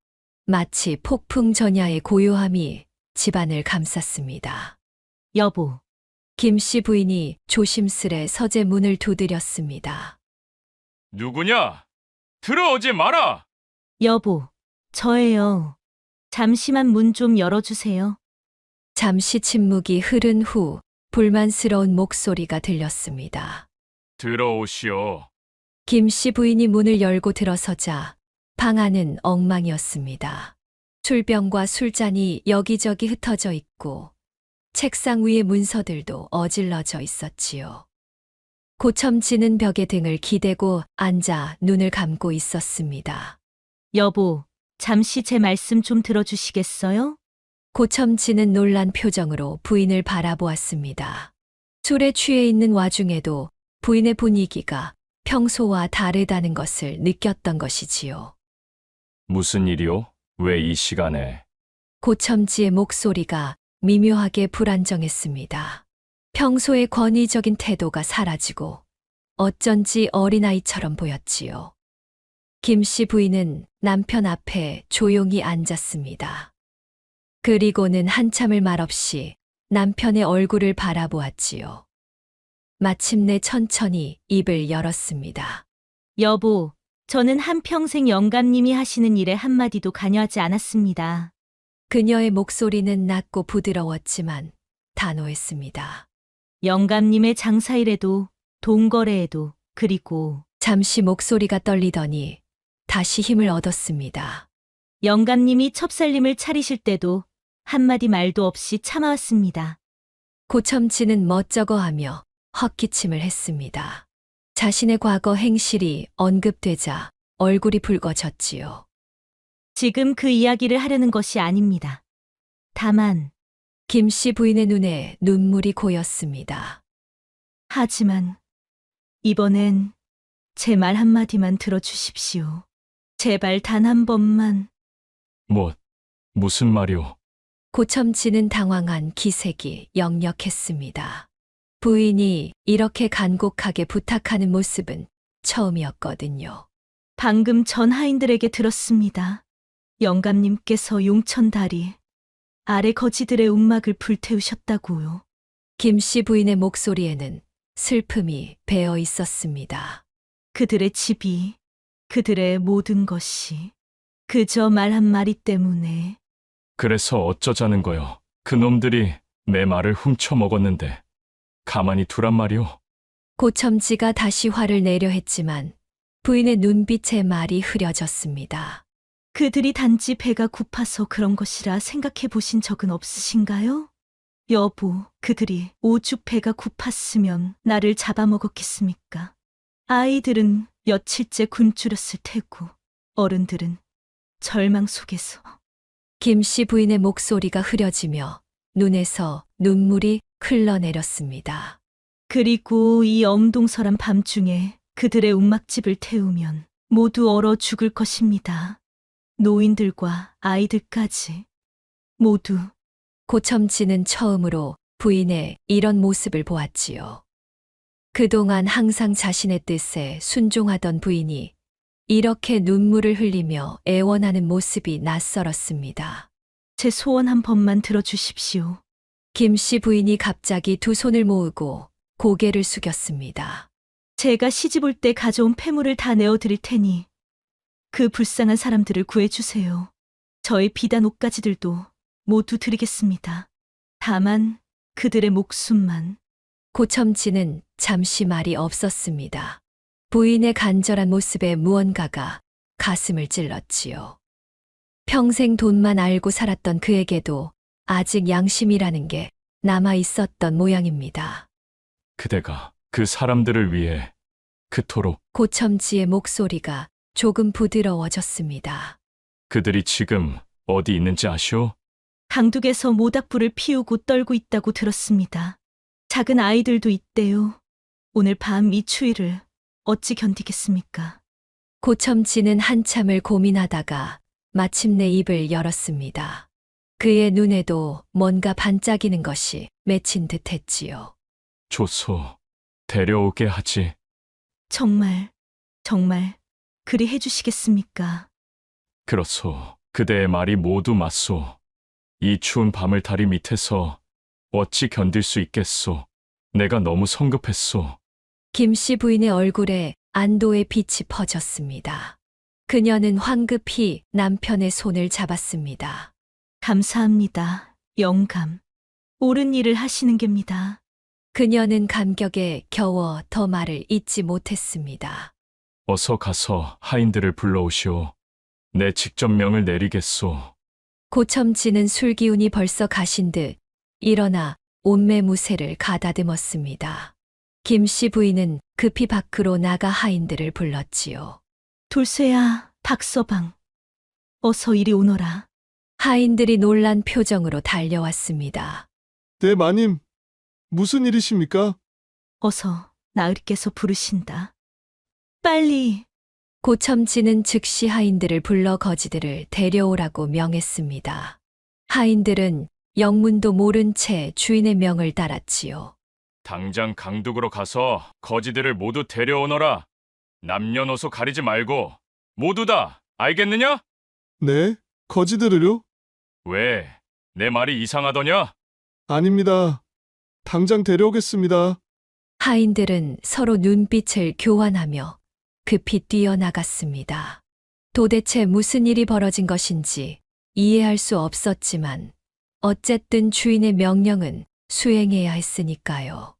마치 폭풍 전야의 고요함이 집안을 감쌌습니다.
여보.
김씨 부인이 조심스레 서재 문을 두드렸습니다.
누구냐? 들어오지 마라.
여보, 저예요. 잠시만 문 좀 열어주세요.
잠시 침묵이 흐른 후 불만스러운 목소리가 들렸습니다.
들어오시오.
김씨 부인이 문을 열고 들어서자 방 안은 엉망이었습니다. 술병과 술잔이 여기저기 흩어져 있고 책상 위의 문서들도 어질러져 있었지요. 고첨지는 벽에 등을 기대고 앉아 눈을 감고 있었습니다.
여보, 잠시 제 말씀 좀 들어주시겠어요?
고첨지는 놀란 표정으로 부인을 바라보았습니다. 술에 취해 있는 와중에도 부인의 분위기가 평소와 다르다는 것을 느꼈던 것이지요.
무슨 일이오? 왜 이 시간에?
고첨지의 목소리가 미묘하게 불안정했습니다. 평소의 권위적인 태도가 사라지고 어쩐지 어린아이처럼 보였지요. 김씨 부인은 남편 앞에 조용히 앉았습니다. 그리고는 한참을 말없이 남편의 얼굴을 바라보았지요. 마침내 천천히 입을 열었습니다.
여보, 저는 한평생 영감님이 하시는 일에 한마디도 관여하지 않았습니다.
그녀의 목소리는 낮고 부드러웠지만 단호했습니다.
영감님의 장사일에도 돈거래에도 그리고
잠시 목소리가 떨리더니 다시 힘을 얻었습니다.
영감님이 첩살림을 차리실 때도 한마디 말도 없이 참아왔습니다.
고첨지는 멋쩍어하며 헛기침을 했습니다. 자신의 과거 행실이 언급되자 얼굴이 붉어졌지요.
지금 그 이야기를 하려는 것이 아닙니다. 다만
김씨 부인의 눈에 눈물이 고였습니다.
하지만 이번엔 제 말 한마디만 들어주십시오. 제발 단 한 번만.
무슨 말이오?
고첨지는 당황한 기색이 역력했습니다. 부인이 이렇게 간곡하게 부탁하는 모습은 처음이었거든요.
방금 전 하인들에게 들었습니다. 영감님께서 용천다리 아래 거지들의 움막을 불태우셨다고요.
김씨 부인의 목소리에는 슬픔이 배어 있었습니다.
그들의 집이, 그들의 모든 것이 그저 말 한마디 때문에.
그래서 어쩌자는 거요? 그놈들이 내 말을 훔쳐 먹었는데 가만히 두란 말이오?
고첨지가 다시 화를 내려 했지만 부인의 눈빛에 말이 흐려졌습니다.
그들이 단지 배가 고파서 그런 것이라 생각해 보신 적은 없으신가요? 여보, 그들이 오죽 배가 고팠으면 나를 잡아먹었겠습니까? 아이들은 며칠째 굶주렸을 테고 어른들은 절망 속에서.
김씨 부인의 목소리가 흐려지며 눈에서 눈물이 흘러내렸습니다.
그리고 이 엄동설한 밤중에 그들의 움막집을 태우면 모두 얼어 죽을 것입니다. 노인들과 아이들까지 모두.
고첨지는 처음으로 부인의 이런 모습을 보았지요. 그동안 항상 자신의 뜻에 순종하던 부인이 이렇게 눈물을 흘리며 애원하는 모습이 낯설었습니다.
제 소원 한 번만 들어주십시오.
김씨 부인이 갑자기 두 손을 모으고 고개를 숙였습니다.
제가 시집 올 때 가져온 폐물을 다 내어드릴 테니 그 불쌍한 사람들을 구해주세요. 저의 비단 옷가지들도 모두 드리겠습니다. 다만 그들의 목숨만.
고첨지는 잠시 말이 없었습니다. 부인의 간절한 모습에 무언가가 가슴을 찔렀지요. 평생 돈만 알고 살았던 그에게도 아직 양심이라는 게 남아 있었던 모양입니다.
그대가 그 사람들을 위해 그토록.
고첨지의 목소리가 조금 부드러워졌습니다.
그들이 지금 어디 있는지 아시오?
강둑에서 모닥불을 피우고 떨고 있다고 들었습니다. 작은 아이들도 있대요. 오늘 밤 이 추위를 어찌 견디겠습니까?
고첨지는 한참을 고민하다가 마침내 입을 열었습니다. 그의 눈에도 뭔가 반짝이는 것이 맺힌 듯 했지요.
좋소. 데려오게 하지.
정말 그리 해주시겠습니까?
그렇소. 그대의 말이 모두 맞소. 이 추운 밤을 다리 밑에서 어찌 견딜 수 있겠소. 내가 너무 성급했소.
김씨 부인의 얼굴에 안도의 빛이 퍼졌습니다. 그녀는 황급히 남편의 손을 잡았습니다.
감사합니다, 영감. 옳은 일을 하시는 geb니다.
그녀는 감격에 겨워 더 말을 잇지 못했습니다.
어서 가서 하인들을 불러오시오. 내 직접 명을 내리겠소.
고첨지는 술기운이 벌써 가신 듯 일어나 옷매무새를 가다듬었습니다. 김씨 부인은 급히 밖으로 나가 하인들을 불렀지요.
돌쇠야, 박서방. 어서 이리 오너라.
하인들이 놀란 표정으로 달려왔습니다.
네, 마님. 무슨 일이십니까?
어서 나으리께서 부르신다. 빨리.
고첨지는 즉시 하인들을 불러 거지들을 데려오라고 명했습니다. 하인들은 영문도 모른 채 주인의 명을 따랐지요.
당장 강둑으로 가서 거지들을 모두 데려오너라. 남녀노소 가리지 말고 모두 다 알겠느냐?
네, 거지들을요?
왜? 내 말이 이상하더냐?
아닙니다. 당장 데려오겠습니다.
하인들은 서로 눈빛을 교환하며 급히 뛰어나갔습니다. 도대체 무슨 일이 벌어진 것인지 이해할 수 없었지만 어쨌든 주인의 명령은 수행해야 했으니까요.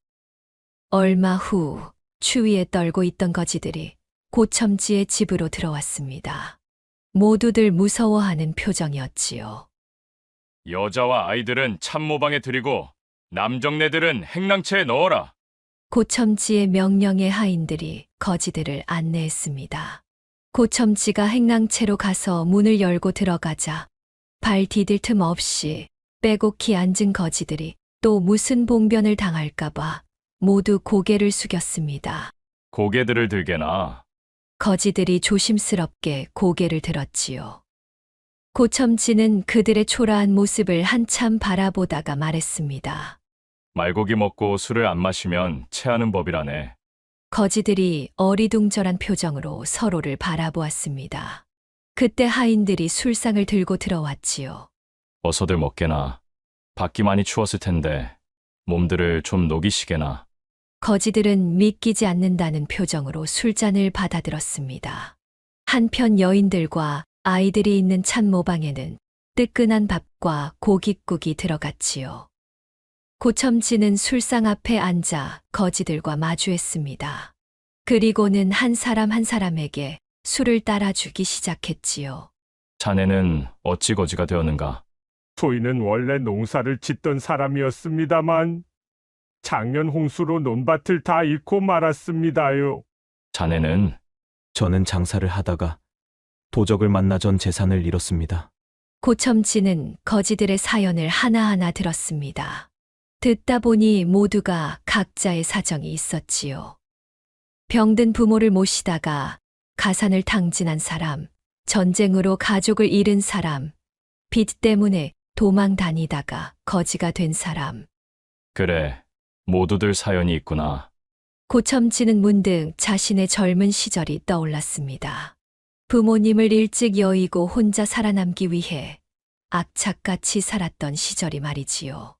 얼마 후 추위에 떨고 있던 거지들이 고첨지의 집으로 들어왔습니다. 모두들 무서워하는 표정이었지요.
여자와 아이들은 참모방에 들이고 남정네들은 행랑채에 넣어라.
고첨지의 명령에 하인들이 거지들을 안내했습니다. 고첨지가 행랑채로 가서 문을 열고 들어가자 발 디딜 틈 없이 빼곡히 앉은 거지들이 또 무슨 봉변을 당할까봐 모두 고개를 숙였습니다.
고개들을 들게나.
거지들이 조심스럽게 고개를 들었지요. 고첨지는 그들의 초라한 모습을 한참 바라보다가 말했습니다.
말고기 먹고 술을 안 마시면 체하는 법이라네.
거지들이 어리둥절한 표정으로 서로를 바라보았습니다. 그때 하인들이 술상을 들고 들어왔지요.
어서들 먹게나. 밖이 많이 추웠을 텐데 몸들을 좀 녹이시게나.
거지들은 믿기지 않는다는 표정으로 술잔을 받아들었습니다. 한편 여인들과 아이들이 있는 찬모방에는 뜨끈한 밥과 고깃국이 들어갔지요. 고첨지는 술상 앞에 앉아 거지들과 마주했습니다. 그리고는 한 사람 한 사람에게 술을 따라주기 시작했지요.
자네는 어찌 거지가 되었는가?
소인은 원래 농사를 짓던 사람이었습니다만 작년 홍수로 논밭을 다 잃고 말았습니다요.
자네는?
저는 장사를 하다가 도적을 만나 전 재산을 잃었습니다.
고첨지는 거지들의 사연을 하나하나 들었습니다. 듣다 보니 모두가 각자의 사정이 있었지요. 병든 부모를 모시다가 가산을 탕진한 사람, 전쟁으로 가족을 잃은 사람, 빚 때문에 도망 다니다가 거지가 된 사람.
그래, 모두들 사연이 있구나.
고첨지는 문득 자신의 젊은 시절이 떠올랐습니다. 부모님을 일찍 여의고 혼자 살아남기 위해 악착같이 살았던 시절이 말이지요.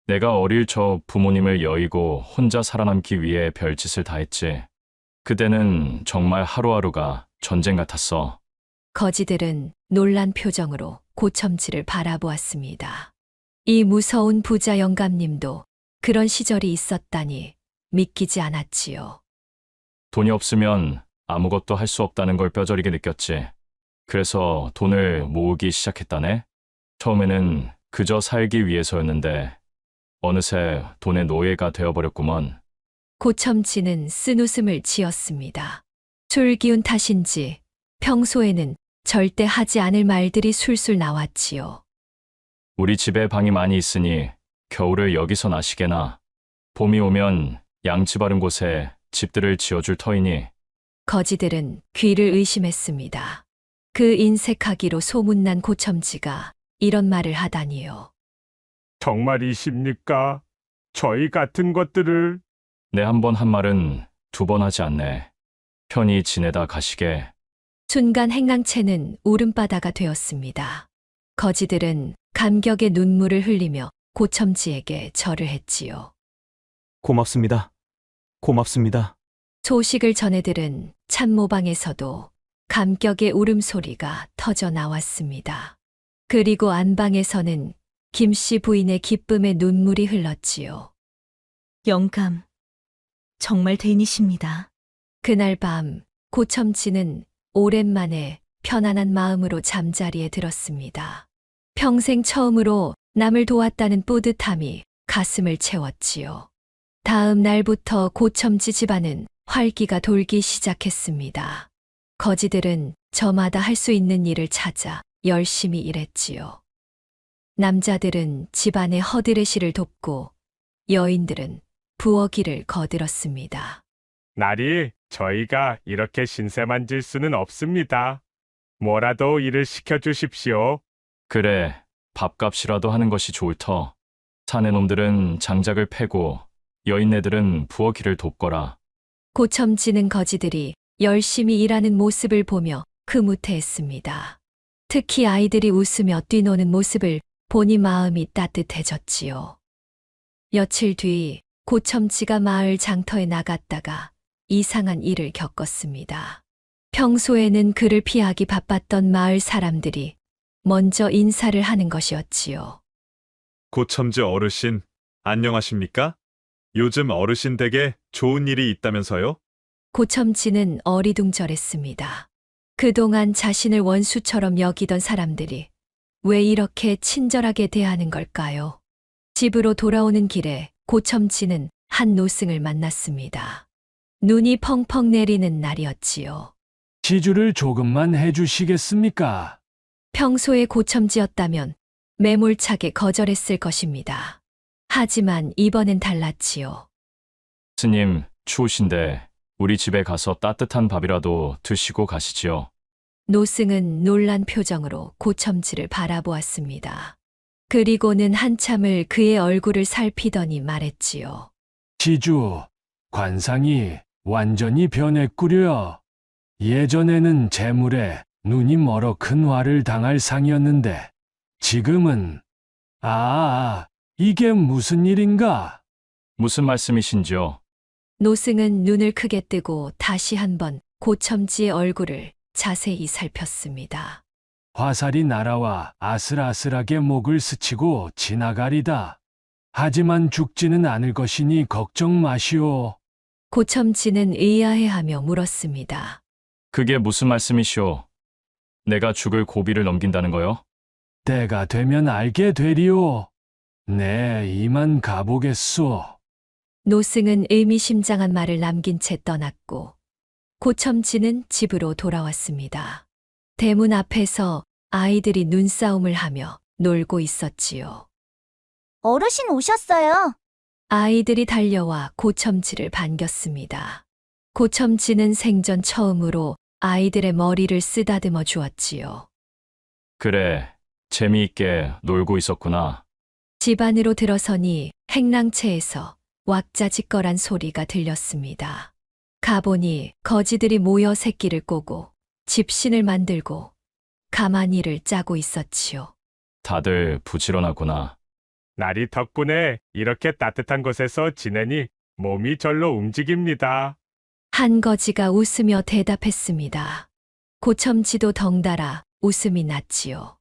내가 어릴 적 부모님을 여의고 혼자 살아남기 위해 별짓을 다 했지. 그때는 정말 하루하루가 전쟁 같았어.
거지들은 놀란 표정으로 고첨지를 바라보았습니다. 이 무서운 부자 영감님도 그런 시절이 있었다니 믿기지 않았지요.
돈이 없으면 아무것도 할 수 없다는 걸 뼈저리게 느꼈지. 그래서 돈을 모으기 시작했다네. 처음에는 그저 살기 위해서였는데 어느새 돈의 노예가 되어버렸구먼.
고첨지는 쓴웃음을 지었습니다. 술 기운 탓인지 평소에는 절대 하지 않을 말들이 술술 나왔지요.
우리 집에 방이 많이 있으니 겨울을 여기서 나시게나. 봄이 오면 양치 바른 곳에 집들을 지어줄 터이니.
거지들은 귀를 의심했습니다. 그 인색하기로 소문난 고첨지가 이런 말을 하다니요.
정말이십니까? 저희 같은 것들을.
내 한 번 한 말은 두 번 하지 않네. 편히 지내다 가시게.
순간 행랑채는 울음바다가 되었습니다. 거지들은 감격의 눈물을 흘리며 고첨지에게 절을 했지요.
고맙습니다. 고맙습니다.
소식을 전해들은 참모방에서도 감격의 울음소리가 터져 나왔습니다. 그리고 안방에서는 김씨 부인의 기쁨의 눈물이 흘렀지요.
영감, 정말 대인이십니다.
그날 밤 고첨지는 오랜만에 편안한 마음으로 잠자리에 들었습니다. 평생 처음으로 남을 도왔다는 뿌듯함이 가슴을 채웠지요. 다음 날부터 고첨지 집안은 활기가 돌기 시작했습니다. 거지들은 저마다 할 수 있는 일을 찾아 열심히 일했지요. 남자들은 집안의 허드레시를 돕고 여인들은 부엌일을 거들었습니다.
나리, 저희가 이렇게 신세 만질 수는 없습니다. 뭐라도 일을 시켜주십시오.
그래, 밥값이라도 하는 것이 좋을 터. 사내 놈들은 장작을 패고 여인네들은 부엌일을 돕거라.
고첨지는 거지들이 열심히 일하는 모습을 보며 흐뭇해했습니다. 특히 아이들이 웃으며 뛰노는 모습을 보니 마음이 따뜻해졌지요. 며칠 뒤 고첨지가 마을 장터에 나갔다가 이상한 일을 겪었습니다. 평소에는 그를 피하기 바빴던 마을 사람들이 먼저 인사를 하는 것이었지요.
고첨지 어르신, 안녕하십니까? 요즘 어르신 댁에 좋은 일이 있다면서요?
고첨지는 어리둥절했습니다. 그동안 자신을 원수처럼 여기던 사람들이 왜 이렇게 친절하게 대하는 걸까요? 집으로 돌아오는 길에 고첨지는 한 노승을 만났습니다. 눈이 펑펑 내리는 날이었지요.
시주를 조금만 해주시겠습니까?
평소에 고첨지였다면 매몰차게 거절했을 것입니다. 하지만 이번엔 달랐지요.
스님, 추우신데 우리 집에 가서 따뜻한 밥이라도 드시고 가시지요.
노승은 놀란 표정으로 고첨지를 바라보았습니다. 그리고는 한참을 그의 얼굴을 살피더니 말했지요.
지주, 관상이 완전히 변했구려. 예전에는 재물에 눈이 멀어 큰 화를 당할 상이었는데 지금은 이게 무슨 일인가?
무슨 말씀이신지요?
노승은 눈을 크게 뜨고 다시 한번 고첨지의 얼굴을 자세히 살폈습니다.
화살이 날아와 아슬아슬하게 목을 스치고 지나가리다. 하지만 죽지는 않을 것이니 걱정 마시오.
고첨지는 의아해하며 물었습니다.
그게 무슨 말씀이시오? 내가 죽을 고비를 넘긴다는 거요?
때가 되면 알게 되리오. 네, 이만 가보겠소.
노승은 의미심장한 말을 남긴 채 떠났고 고첨지는 집으로 돌아왔습니다. 대문 앞에서 아이들이 눈싸움을 하며 놀고 있었지요.
어르신 오셨어요.
아이들이 달려와 고첨지를 반겼습니다. 고첨지는 생전 처음으로 아이들의 머리를 쓰다듬어 주었지요.
그래, 재미있게 놀고 있었구나.
집 안으로 들어서니 행랑채에서 왁자지껄한 소리가 들렸습니다. 가보니 거지들이 모여 새끼를 꼬고 집신을 만들고 가마니를 짜고 있었지요.
다들 부지런하구나.
날이 덕분에 이렇게 따뜻한 곳에서 지내니 몸이 절로 움직입니다.
한 거지가 웃으며 대답했습니다. 고첨지도 덩달아 웃음이 났지요.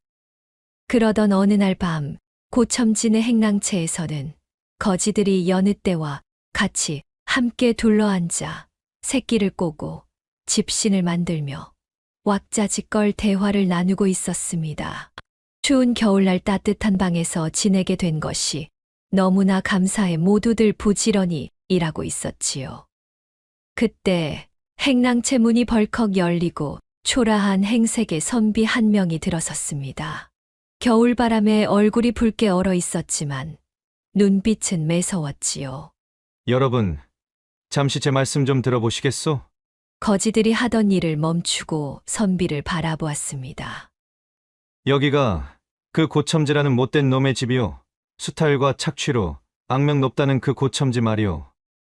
그러던 어느 날 밤 고첨지네 행랑채에서는 거지들이 여느 때와 같이 함께 둘러앉아 새끼를 꼬고 집신을 만들며 왁자지껄 대화를 나누고 있었습니다. 추운 겨울날 따뜻한 방에서 지내게 된 것이 너무나 감사해 모두들 부지런히 일하고 있었지요. 그때 행랑채 문이 벌컥 열리고 초라한 행색의 선비 한 명이 들어섰습니다. 겨울바람에 얼굴이 붉게 얼어 있었지만 눈빛은 매서웠지요.
여러분, 잠시 제 말씀 좀 들어보시겠소?
거지들이 하던 일을 멈추고 선비를 바라보았습니다.
여기가 그 고첨지라는 못된 놈의 집이요. 수탈과 착취로 악명 높다는 그 고첨지 말이오.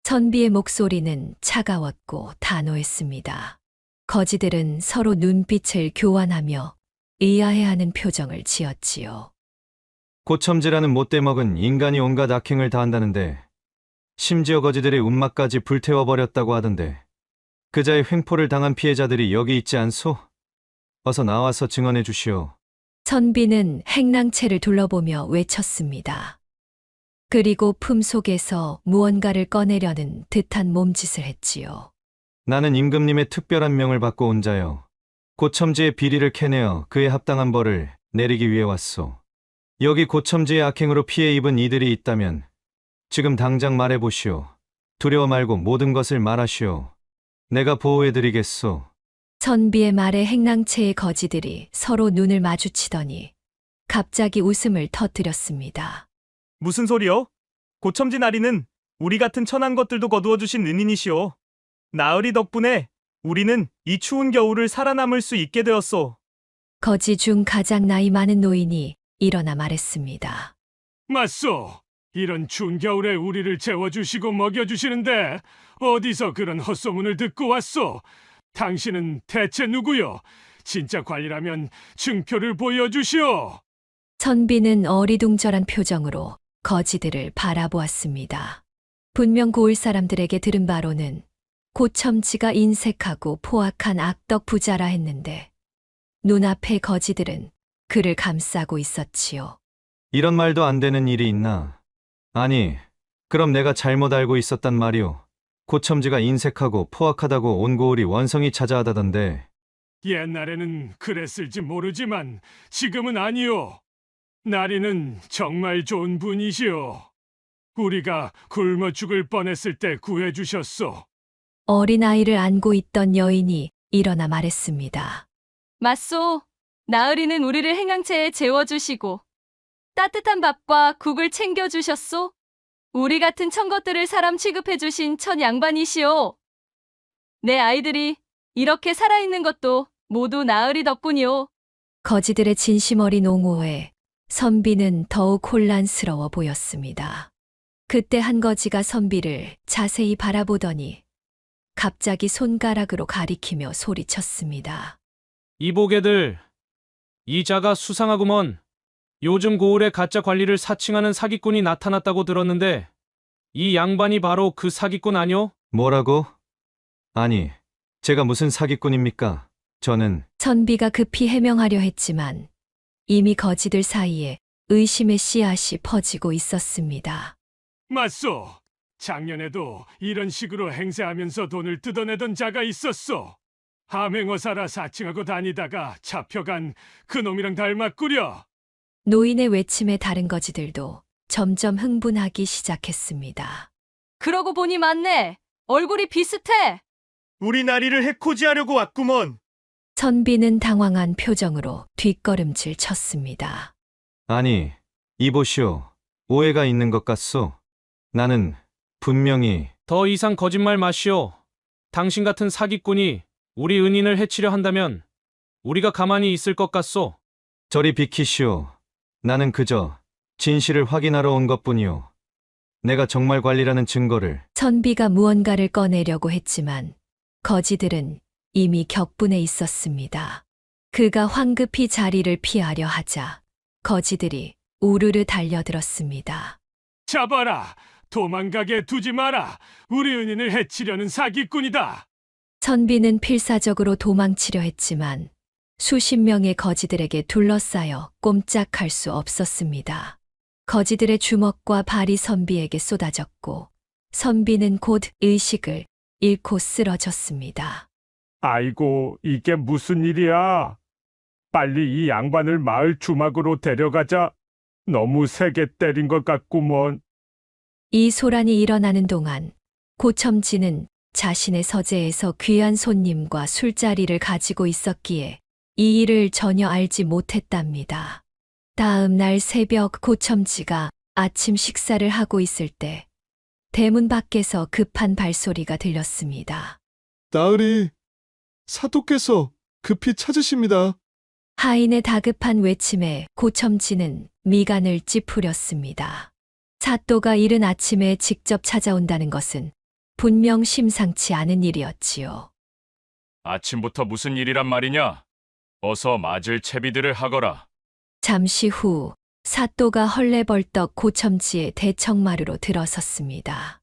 선비의 목소리는 차가웠고 단호했습니다. 거지들은 서로 눈빛을 교환하며 의아해하는 표정을 지었지요.
고첨지라는 못돼먹은 인간이 온갖 악행을 다한다는데 심지어 거지들의 움막까지 불태워버렸다고 하던데 그자의 횡포를 당한 피해자들이 여기 있지 않소? 어서 나와서 증언해 주시오.
선비는 행랑채를 둘러보며 외쳤습니다. 그리고 품속에서 무언가를 꺼내려는 듯한 몸짓을 했지요.
나는 임금님의 특별한 명을 받고 온 자여. 고첨지의 비리를 캐내어 그에 합당한 벌을 내리기 위해 왔소. 여기 고첨지의 악행으로 피해 입은 이들이 있다면 지금 당장 말해보시오. 두려워 말고 모든 것을 말하시오. 내가 보호해드리겠소.
선비의 말에 행랑채의 거지들이 서로 눈을 마주치더니 갑자기 웃음을 터뜨렸습니다.
무슨 소리요? 고첨지 나리는 우리 같은 천한 것들도 거두어 주신 은인이시오. 나으리 덕분에 우리는 이 추운 겨울을 살아남을 수 있게 되었소.
거지 중 가장 나이 많은 노인이 일어나 말했습니다.
맞소. 이런 추운 겨울에 우리를 재워주시고 먹여주시는데 어디서 그런 헛소문을 듣고 왔소? 당신은 대체 누구요? 진짜 관리라면 증표를 보여주시오.
선비는 어리둥절한 표정으로 거지들을 바라보았습니다. 분명 고을 사람들에게 들은 바로는 고첨지가 인색하고 포악한 악덕 부자라 했는데 눈앞의 거지들은 그를 감싸고 있었지요.
이런 말도 안 되는 일이 있나? 아니, 그럼 내가 잘못 알고 있었단 말이오. 고첨지가 인색하고 포악하다고 온 고을이 원성이 찾아하다던데.
옛날에는 그랬을지 모르지만 지금은 아니오. 나리는 정말 좋은 분이시오. 우리가 굶어 죽을 뻔했을 때 구해주셨소.
어린아이를 안고 있던 여인이 일어나 말했습니다.
맞소. 나으리는 우리를 행랑채에 재워주시고 따뜻한 밥과 국을 챙겨주셨소. 우리 같은 천것들을 사람 취급해주신 천 양반이시오. 내 아이들이 이렇게 살아있는 것도 모두 나으리 덕분이오.
거지들의 진심 어린 옹호에 선비는 더욱 혼란스러워 보였습니다. 그때 한 거지가 선비를 자세히 바라보더니 갑자기 손가락으로 가리키며 소리쳤습니다.
이보게들, 이 자가 수상하구먼. 요즘 고을에 가짜 관리를 사칭하는 사기꾼이 나타났다고 들었는데 이 양반이 바로 그 사기꾼 아뇨?
뭐라고? 아니, 제가 무슨 사기꾼입니까? 저는
선비가 급히 해명하려 했지만 이미 거지들 사이에 의심의 씨앗이 퍼지고 있었습니다.
맞소. 작년에도 이런 식으로 행세하면서 돈을 뜯어내던 자가 있었소. 암행어사라 사칭하고 다니다가 잡혀간 그놈이랑 닮았구려.
노인의 외침에 다른 거지들도 점점 흥분하기 시작했습니다.
그러고 보니 맞네. 얼굴이 비슷해.
우리 나리를 해코지하려고 왔구먼.
선비는 당황한 표정으로 뒷걸음질 쳤습니다.
아니, 이보시오. 오해가 있는 것 같소. 나는 분명히
더 이상 거짓말 마시오. 당신 같은 사기꾼이 우리 은인을 해치려 한다면 우리가 가만히 있을 것 같소.
저리 비키시오. 나는 그저 진실을 확인하러 온 것뿐이오. 내가 정말 관리라는 증거를.
선비가 무언가를 꺼내려고 했지만 거지들은 이미 격분해 있었습니다. 그가 황급히 자리를 피하려 하자 거지들이 우르르 달려들었습니다.
잡아라. 도망가게 두지 마라. 우리 은인을 해치려는 사기꾼이다.
선비는 필사적으로 도망치려 했지만 수십 명의 거지들에게 둘러싸여 꼼짝할 수 없었습니다. 거지들의 주먹과 발이 선비에게 쏟아졌고 선비는 곧 의식을 잃고 쓰러졌습니다.
아이고, 이게 무슨 일이야? 빨리 이 양반을 마을 주막으로 데려가자. 너무 세게 때린 것 같구먼.
이 소란이 일어나는 동안 고첨지는 자신의 서재에서 귀한 손님과 술자리를 가지고 있었기에 이 일을 전혀 알지 못했답니다. 다음 날 새벽 고첨지가 아침 식사를 하고 있을 때 대문 밖에서 급한 발소리가 들렸습니다.
나으리, 사도께서 급히 찾으십니다.
하인의 다급한 외침에 고첨지는 미간을 찌푸렸습니다. 사또가 이른 아침에 직접 찾아온다는 것은 분명 심상치 않은 일이었지요.
아침부터 무슨 일이란 말이냐? 어서 맞을 채비들을 하거라.
잠시 후 사또가 헐레벌떡 고첨지의 대청마루로 들어섰습니다.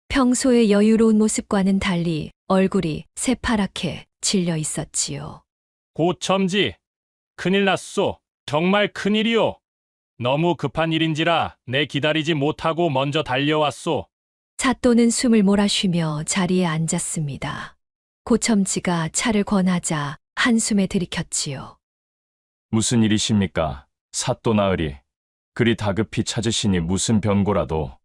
평소의 여유로운 모습과는 달리 얼굴이 새파랗게 질려 있었지요.
고첨지, 큰일 났소. 정말 큰일이오. 너무 급한 일인지라 내 기다리지 못하고 먼저 달려왔소.
사또는 숨을 몰아쉬며 자리에 앉았습니다. 고첨지가 차를 권하자 한숨에 들이켰지요.
무슨 일이십니까? 사또 나으리. 그리 다급히 찾으시니 무슨 변고라도.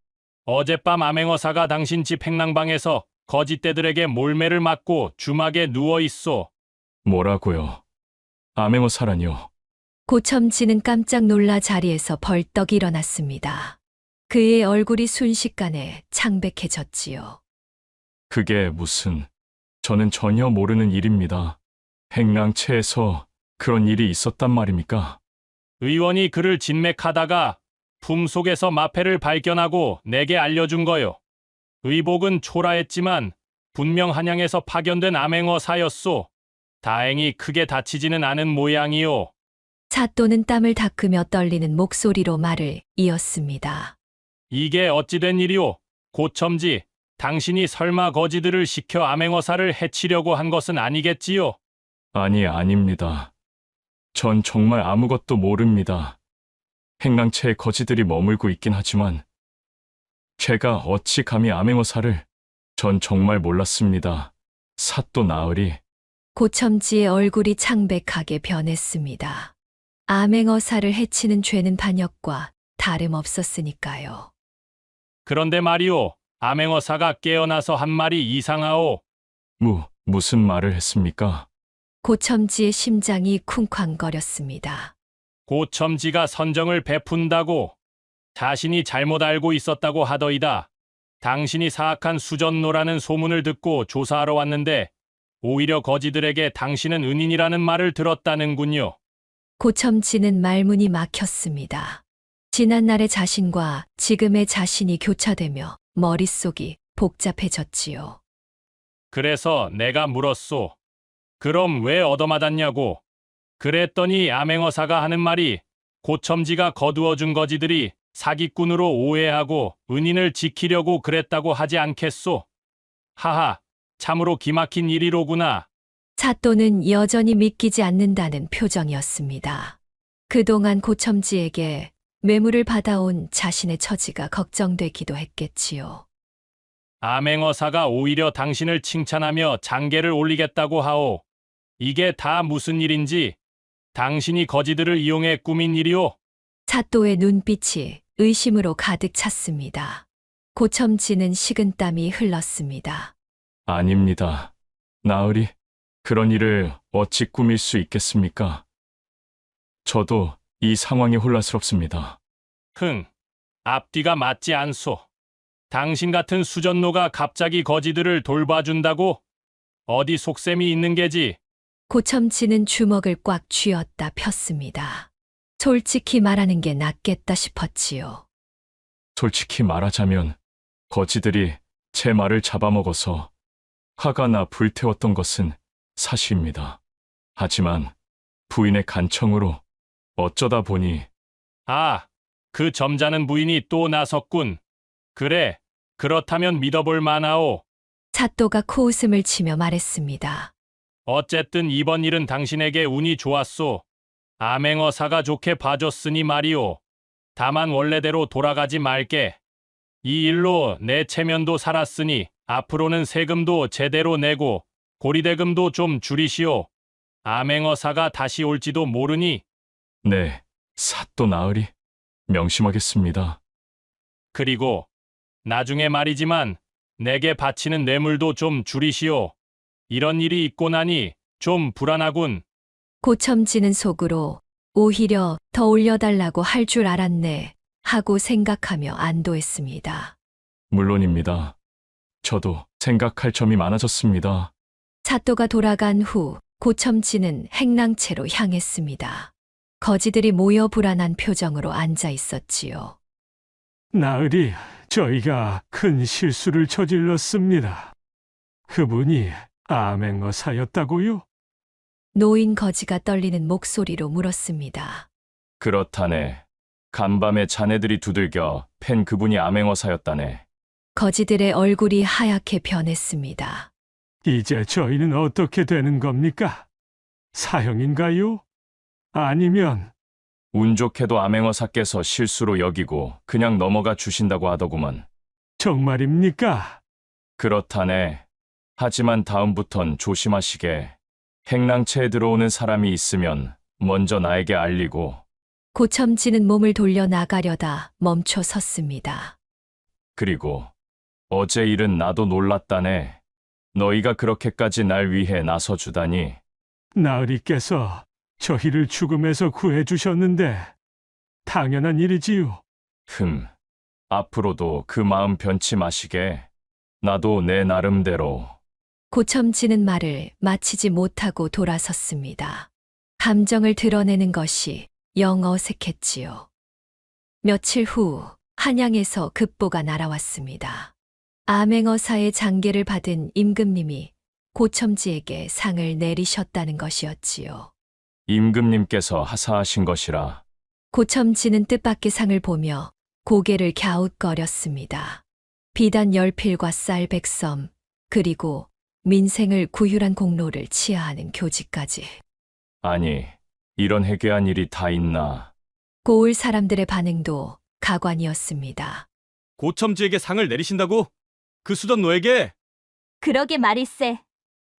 어젯밤 암행어사가 당신 집 행랑방에서 거짓대들에게 몰매를 맞고 주막에 누워 있소.
뭐라고요? 암행어사라뇨?
고첨지는 깜짝 놀라 자리에서 벌떡 일어났습니다. 그의 얼굴이 순식간에 창백해졌지요.
그게 무슨... 저는 전혀 모르는 일입니다. 행랑채에서 그런 일이 있었단 말입니까?
의원이 그를 진맥하다가 품속에서 마패를 발견하고 내게 알려준 거요. 의복은 초라했지만 분명 한양에서 파견된 암행어사였소. 다행히 크게 다치지는 않은 모양이요.
사또는 땀을 닦으며 떨리는 목소리로 말을 이었습니다.
이게 어찌된 일이오? 고첨지, 당신이 설마 거지들을 시켜 암행어사를 해치려고 한 것은 아니겠지요?
아니, 아닙니다. 전 정말 아무것도 모릅니다. 행랑채에 거지들이 머물고 있긴 하지만 제가 어찌 감히 암행어사를... 전 정말 몰랐습니다. 사또 나으리.
고첨지의 얼굴이 창백하게 변했습니다. 암행어사를 해치는 죄는 반역과 다름없었으니까요.
그런데 말이오, 암행어사가 깨어나서 한 말이 이상하오.
무슨 말을 했습니까?
고첨지의 심장이 쿵쾅거렸습니다.
고첨지가 선정을 베푼다고 자신이 잘못 알고 있었다고 하더이다. 당신이 사악한 수전노라는 소문을 듣고 조사하러 왔는데 오히려 거지들에게 당신은 은인이라는 말을 들었다는군요.
고첨지는 말문이 막혔습니다. 지난날의 자신과 지금의 자신이 교차되며 머릿속이 복잡해졌지요.
그래서 내가 물었소. 그럼 왜 얻어맞았냐고. 그랬더니 암행어사가 하는 말이 고첨지가 거두어준 거지들이 사기꾼으로 오해하고 은인을 지키려고 그랬다고 하지 않겠소? 하하, 참으로 기막힌 일이로구나.
사또는 여전히 믿기지 않는다는 표정이었습니다. 그동안 고첨지에게 뇌물을 받아온 자신의 처지가 걱정되기도 했겠지요.
암행어사가 오히려 당신을 칭찬하며 장계를 올리겠다고 하오. 이게 다 무슨 일인지 당신이 거지들을 이용해 꾸민 일이오?
사또의 눈빛이 의심으로 가득 찼습니다. 고첨지는 식은땀이 흘렀습니다.
아닙니다. 나으리, 그런 일을 어찌 꾸밀 수 있겠습니까? 저도 이 상황이 혼란스럽습니다.
앞뒤가 맞지 않소. 당신 같은 수전노가 갑자기 거지들을 돌봐준다고? 어디 속셈이 있는 게지?
고첨지는 주먹을 꽉 쥐었다 폈습니다. 솔직히 말하는 게 낫겠다 싶었지요.
솔직히 말하자면 거지들이 제 말을 잡아먹어서 화가 나 불태웠던 것은 사실입니다. 하지만 부인의 간청으로 어쩌다 보니
그 점잖은 부인이 또 나섰군. 그래, 그렇다면 믿어볼 만하오.
사또가 코웃음을 치며 말했습니다.
어쨌든 이번 일은 당신에게 운이 좋았소. 암행어사가 좋게 봐줬으니 말이오. 다만 원래대로 돌아가지 말게. 이 일로 내 체면도 살았으니 앞으로는 세금도 제대로 내고 고리대금도 좀 줄이시오. 암행어사가 다시 올지도 모르니.
네, 사또 나으리 명심하겠습니다.
그리고 나중에 말이지만 내게 바치는 뇌물도 좀 줄이시오. 이런 일이 있고 나니 좀 불안하군.
고첨지는 속으로 오히려 더 올려달라고 할 줄 알았네 하고 생각하며 안도했습니다.
물론입니다. 저도 생각할 점이 많아졌습니다.
사또가 돌아간 후 고첨지는 행랑채로 향했습니다. 거지들이 모여 불안한 표정으로 앉아 있었지요.
나으리, 저희가 큰 실수를 저질렀습니다. 그분이 암행어사였다고요?
노인 거지가 떨리는 목소리로 물었습니다.
그렇다네. 간밤에 자네들이 두들겨 팬 그분이 암행어사였다네.
거지들의 얼굴이 하얗게 변했습니다.
이제 저희는 어떻게 되는 겁니까? 사형인가요? 아니면
운 좋게도 암행어사께서 실수로 여기고 그냥 넘어가 주신다고 하더구먼.
정말입니까?
그렇다네. 하지만 다음부턴 조심하시게. 행랑채에 들어오는 사람이 있으면 먼저 나에게 알리고.
고첨지는 몸을 돌려 나가려다 멈춰 섰습니다.
그리고 어제 일은 나도 놀랐다네. 너희가 그렇게까지 날 위해 나서주다니.
나으리께서 저희를 죽음에서 구해주셨는데 당연한 일이지요.
앞으로도 그 마음 변치 마시게. 나도 내 나름대로.
고첨지는 말을 마치지 못하고 돌아섰습니다. 감정을 드러내는 것이 영 어색했지요. 며칠 후 한양에서 급보가 날아왔습니다. 암행어사의 장계를 받은 임금님이 고첨지에게 상을 내리셨다는 것이었지요.
임금님께서 하사하신 것이라.
고첨지는 뜻밖의 상을 보며 고개를 갸웃거렸습니다. 비단 10필과 쌀 100섬, 그리고 민생을 구휼한 공로를 치하하는 교지까지.
아니, 이런 해괴한 일이 다 있나.
고을 사람들의 반응도 가관이었습니다.
고첨지에게 상을 내리신다고? 그 수전노에게?
그러게 말일세.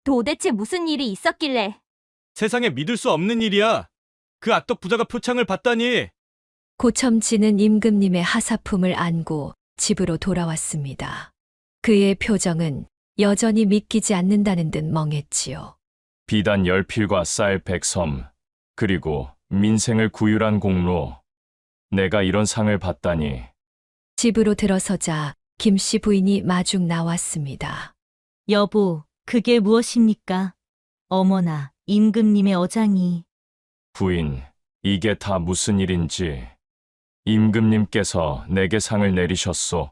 도대체 무슨 일이 있었길래?
세상에 믿을 수 없는 일이야. 그 악덕 부자가 표창을 받다니.
고첨지는 임금님의 하사품을 안고 집으로 돌아왔습니다. 그의 표정은 여전히 믿기지 않는다는 듯 멍했지요.
비단 10필과 쌀 100섬, 그리고 민생을 구휼한 공로. 내가 이런 상을 받다니.
집으로 들어서자 김씨 부인이 마중 나왔습니다.
여보, 그게 무엇입니까? 어머나, 임금님의 어장이.
부인, 이게 다 무슨 일인지. 임금님께서 내게 상을 내리셨소.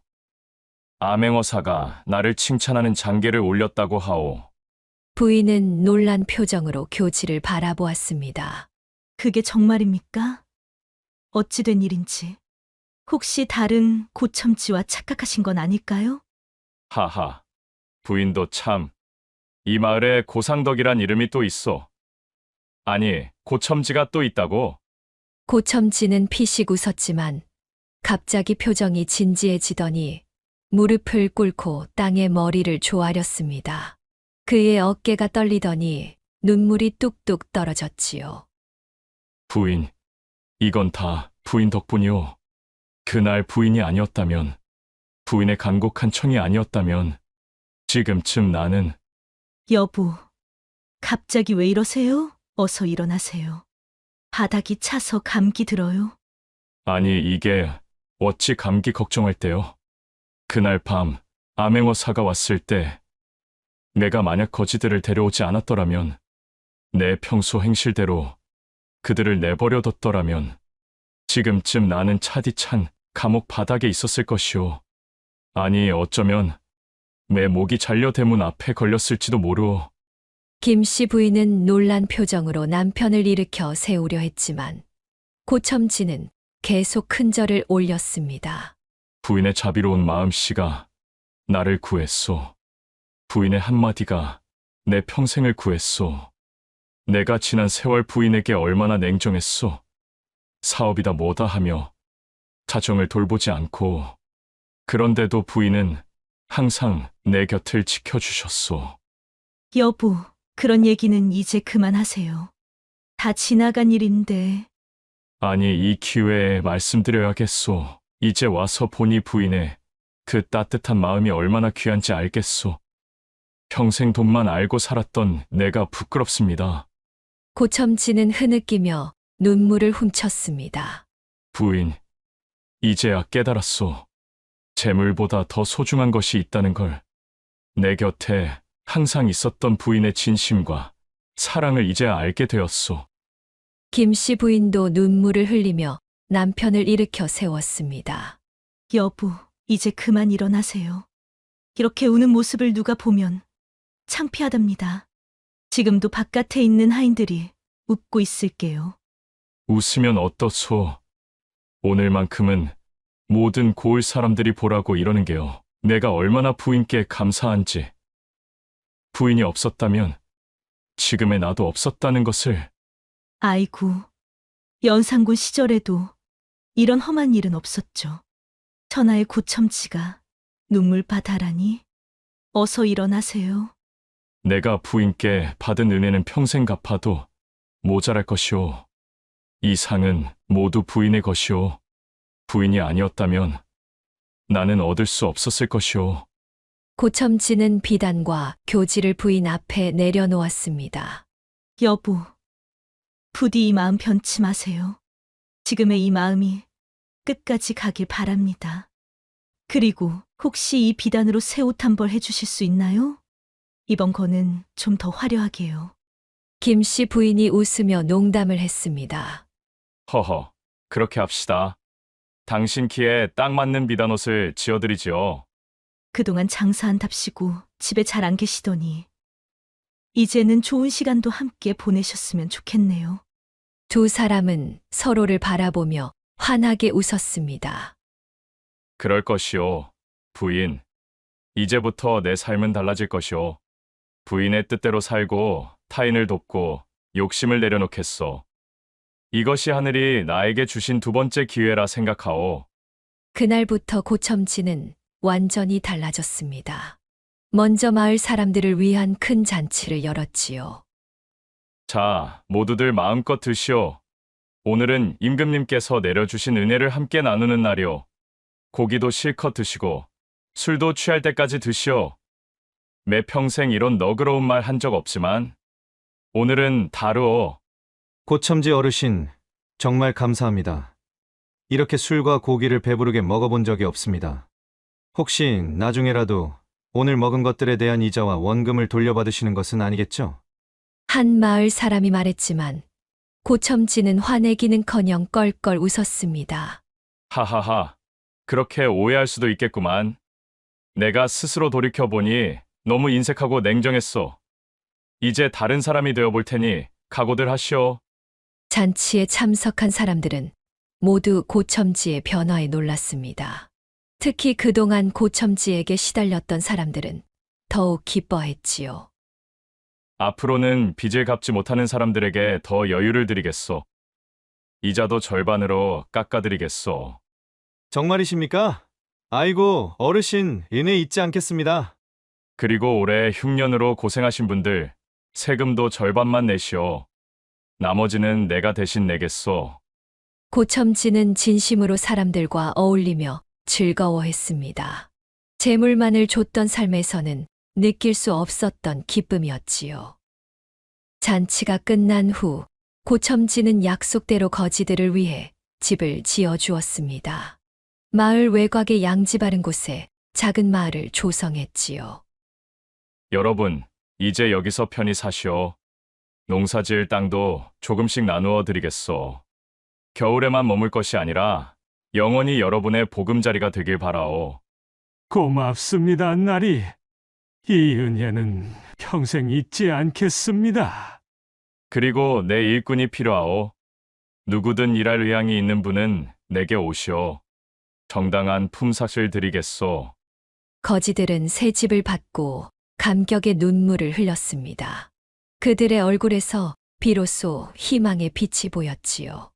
암행어사가 나를 칭찬하는 장계를 올렸다고 하오.
부인은 놀란 표정으로 교지를 바라보았습니다.
그게 정말입니까? 어찌 된 일인지. 혹시 다른 고첨지와 착각하신 건 아닐까요?
하하, 부인도 참. 이 마을에 고상덕이란 이름이 또 있어. 아니, 고첨지가 또 있다고?
고첨지는 피식 웃었지만 갑자기 표정이 진지해지더니 무릎을 꿇고 땅에 머리를 조아렸습니다. 그의 어깨가 떨리더니 눈물이 뚝뚝 떨어졌지요.
부인, 이건 다 부인 덕분이오. 그날 부인이 아니었다면, 부인의 간곡한 청이 아니었다면, 지금쯤 나는.
여보, 갑자기 왜 이러세요? 어서 일어나세요. 바닥이 차서 감기 들어요.
아니, 이게 어찌 감기 걱정할 때요. 그날 밤 암행어사가 왔을 때 내가 만약 거지들을 데려오지 않았더라면, 내 평소 행실대로 그들을 내버려뒀더라면 지금쯤 나는 차디찬 감옥 바닥에 있었을 것이오. 아니, 어쩌면 내 목이 잘려 대문 앞에 걸렸을지도 모르오.
김씨 부인은 놀란 표정으로 남편을 일으켜 세우려 했지만 고첨지는 계속 큰절을 올렸습니다.
부인의 자비로운 마음씨가 나를 구했소. 부인의 한마디가 내 평생을 구했소. 내가 지난 세월 부인에게 얼마나 냉정했소. 사업이다 뭐다 하며 가정을 돌보지 않고, 그런데도 부인은 항상 내 곁을 지켜주셨소.
여보, 그런 얘기는 이제 그만하세요. 다 지나간 일인데.
아니, 이 기회에 말씀드려야겠소. 이제 와서 보니 부인의 그 따뜻한 마음이 얼마나 귀한지 알겠소. 평생 돈만 알고 살았던 내가 부끄럽습니다.
고첨지는 흐느끼며 눈물을 훔쳤습니다.
부인, 이제야 깨달았소. 재물보다 더 소중한 것이 있다는 걸. 내 곁에 항상 있었던 부인의 진심과 사랑을 이제야 알게 되었소.
김씨 부인도 눈물을 흘리며 남편을 일으켜 세웠습니다.
여보, 이제 그만 일어나세요. 이렇게 우는 모습을 누가 보면 창피하답니다. 지금도 바깥에 있는 하인들이 웃고 있을게요.
웃으면 어떻소? 오늘만큼은 모든 고을 사람들이 보라고 이러는 게요. 내가 얼마나 부인께 감사한지. 부인이 없었다면 지금의 나도 없었다는 것을.
아이고, 연산군 시절에도 이런 험한 일은 없었죠. 천하의 고첨지가 눈물바다라니. 어서 일어나세요.
내가 부인께 받은 은혜는 평생 갚아도 모자랄 것이오. 이 상은 모두 부인의 것이오. 부인이 아니었다면 나는 얻을 수 없었을 것이오.
고첨지는 비단과 교지를 부인 앞에 내려놓았습니다.
여보, 부디 이 마음 변치 마세요. 지금의 이 마음이 끝까지 가길 바랍니다. 그리고 혹시 이 비단으로 새 옷 한 벌 해주실 수 있나요? 이번 거는 좀 더 화려하게요.
김씨 부인이 웃으며 농담을 했습니다.
허허, 그렇게 합시다. 당신 키에 딱 맞는 비단옷을 지어드리지요.
그동안 장사한답시고 집에 잘 안 계시더니 이제는 좋은 시간도 함께 보내셨으면 좋겠네요.
두 사람은 서로를 바라보며 환하게 웃었습니다.
그럴 것이오, 부인. 이제부터 내 삶은 달라질 것이오. 부인의 뜻대로 살고 타인을 돕고 욕심을 내려놓겠소. 이것이 하늘이 나에게 주신 두 번째 기회라 생각하오.
그날부터 고첨지는 완전히 달라졌습니다. 먼저 마을 사람들을 위한 큰 잔치를 열었지요.
자, 모두들 마음껏 드시오. 오늘은 임금님께서 내려주신 은혜를 함께 나누는 날이오. 고기도 실컷 드시고 술도 취할 때까지 드시오. 매 평생 이런 너그러운 말 한 적 없지만 오늘은 다르오.
고첨지 어르신, 정말 감사합니다. 이렇게 술과 고기를 배부르게 먹어본 적이 없습니다. 혹시 나중에라도 오늘 먹은 것들에 대한 이자와 원금을 돌려받으시는 것은 아니겠죠?
한 마을 사람이 말했지만 고첨지는 화내기는커녕 껄껄 웃었습니다.
하하하. 그렇게 오해할 수도 있겠구만. 내가 스스로 돌이켜보니 너무 인색하고 냉정했어. 이제 다른 사람이 되어볼 테니 각오들 하시오.
잔치에 참석한 사람들은 모두 고첨지의 변화에 놀랐습니다. 특히 그동안 고첨지에게 시달렸던 사람들은 더욱 기뻐했지요.
앞으로는 빚을 갚지 못하는 사람들에게 더 여유를 드리겠소. 이자도 절반으로 깎아드리겠소.
정말이십니까? 아이고, 어르신, 은혜 잊지 않겠습니다.
그리고 올해 흉년으로 고생하신 분들 세금도 절반만 내시오. 나머지는 내가 대신 내겠소.
고첨지는 진심으로 사람들과 어울리며 즐거워했습니다. 재물만을 줬던 삶에서는 느낄 수 없었던 기쁨이었지요. 잔치가 끝난 후 고첨지는 약속대로 거지들을 위해 집을 지어주었습니다. 마을 외곽의 양지 바른 곳에 작은 마을을 조성했지요.
여러분, 이제 여기서 편히 사시오. 농사지을 땅도 조금씩 나누어 드리겠소. 겨울에만 머물 것이 아니라 영원히 여러분의 보금자리가 되길 바라오.
고맙습니다, 나리. 이 은혜는 평생 잊지 않겠습니다.
그리고 내 일꾼이 필요하오. 누구든 일할 의향이 있는 분은 내게 오시오. 정당한 품삯을 드리겠소.
거지들은 새 집을 받고 감격의 눈물을 흘렸습니다. 그들의 얼굴에서 비로소 희망의 빛이 보였지요.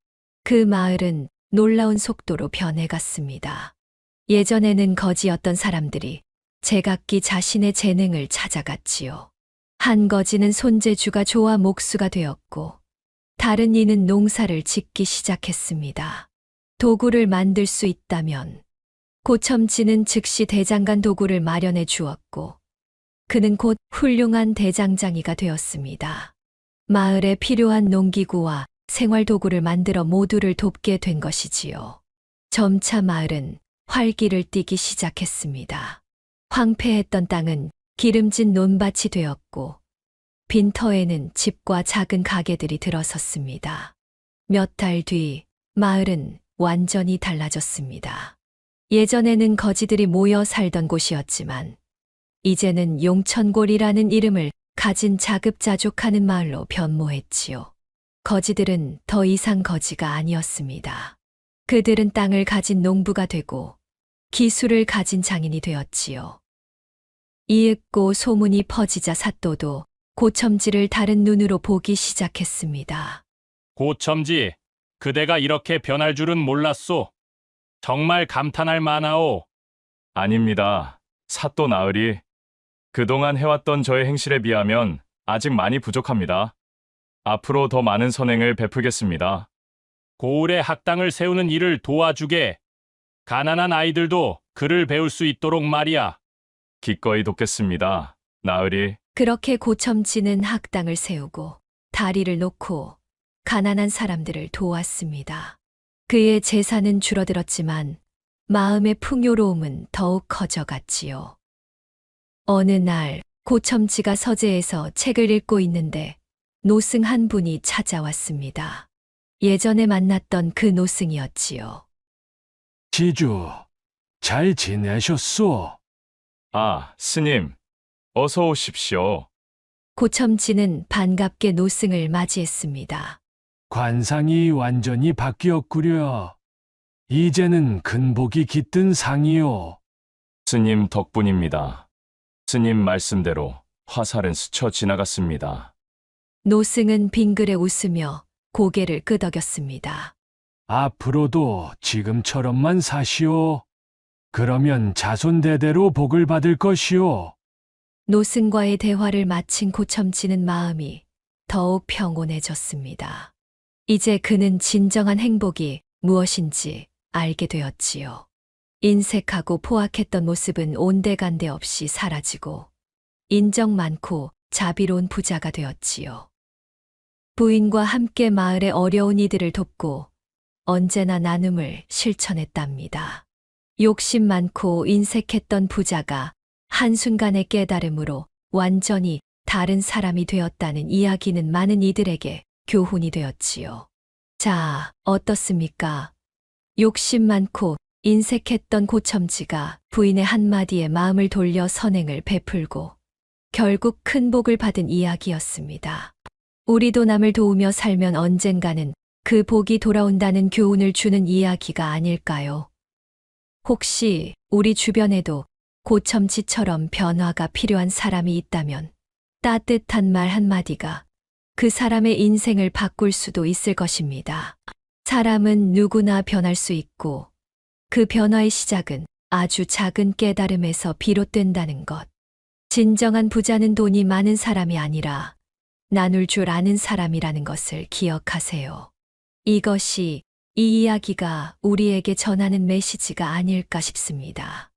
그 마을은 놀라운 속도로 변해갔습니다. 예전에는 거지였던 사람들이 제각기 자신의 재능을 찾아갔지요. 한 거지는 손재주가 좋아 목수가 되었고, 다른 이는 농사를 짓기 시작했습니다. 도구를 만들 수 있다면 고첨지는 즉시 대장간 도구를 마련해 주었고, 그는 곧 훌륭한 대장장이가 되었습니다. 마을에 필요한 농기구와 생활도구를 만들어 모두를 돕게 된 것이지요. 점차 마을은 활기를 띠기 시작했습니다. 황폐했던 땅은 기름진 논밭이 되었고, 빈터에는 집과 작은 가게들이 들어섰습니다. 몇 달 뒤 마을은 완전히 달라졌습니다. 예전에는 거지들이 모여 살던 곳이었지만 이제는 용천골이라는 이름을 가진 자급자족하는 마을로 변모했지요. 거지들은 더 이상 거지가 아니었습니다. 그들은 땅을 가진 농부가 되고 기술을 가진 장인이 되었지요. 이윽고 소문이 퍼지자 사또도 고첨지를 다른 눈으로 보기 시작했습니다.
고첨지, 그대가 이렇게 변할 줄은 몰랐소. 정말 감탄할 만하오.
아닙니다. 사또 나으리. 그동안 해왔던 저의 행실에 비하면 아직 많이 부족합니다. 앞으로 더 많은 선행을 베풀겠습니다.
고을에 학당을 세우는 일을 도와주게. 가난한 아이들도 글을 배울 수 있도록 말이야.
기꺼이 돕겠습니다. 나으리.
그렇게 고첨지는 학당을 세우고 다리를 놓고 가난한 사람들을 도왔습니다. 그의 재산은 줄어들었지만 마음의 풍요로움은 더욱 커져갔지요. 어느 날 고첨지가 서재에서 책을 읽고 있는데 노승 한 분이 찾아왔습니다. 예전에 만났던 그 노승이었지요.
지주, 잘 지내셨소?
아, 스님. 어서 오십시오.
고첨지는 반갑게 노승을 맞이했습니다.
관상이 완전히 바뀌었구려. 이제는 근복이 깃든 상이요.
스님 덕분입니다. 스님 말씀대로 화살은 스쳐 지나갔습니다.
노승은 빙그레 웃으며 고개를 끄덕였습니다.
앞으로도 지금처럼만 사시오. 그러면 자손 대대로 복을 받을 것이오.
노승과의 대화를 마친 고첨지는 마음이 더욱 평온해졌습니다. 이제 그는 진정한 행복이 무엇인지 알게 되었지요. 인색하고 포악했던 모습은 온데간데 없이 사라지고 인정 많고 자비로운 부자가 되었지요. 부인과 함께 마을의 어려운 이들을 돕고 언제나 나눔을 실천했답니다. 욕심 많고 인색했던 부자가 한순간의 깨달음으로 완전히 다른 사람이 되었다는 이야기는 많은 이들에게 교훈이 되었지요. 자, 어떻습니까? 욕심 많고 인색했던 고첨지가 부인의 한마디에 마음을 돌려 선행을 베풀고 결국 큰 복을 받은 이야기였습니다. 우리도 남을 도우며 살면 언젠가는 그 복이 돌아온다는 교훈을 주는 이야기가 아닐까요? 혹시 우리 주변에도 고첨지처럼 변화가 필요한 사람이 있다면 따뜻한 말 한마디가 그 사람의 인생을 바꿀 수도 있을 것입니다. 사람은 누구나 변할 수 있고 그 변화의 시작은 아주 작은 깨달음에서 비롯된다는 것. 진정한 부자는 돈이 많은 사람이 아니라 나눌 줄 아는 사람이라는 것을 기억하세요. 이것이 이 이야기가 우리에게 전하는 메시지가 아닐까 싶습니다.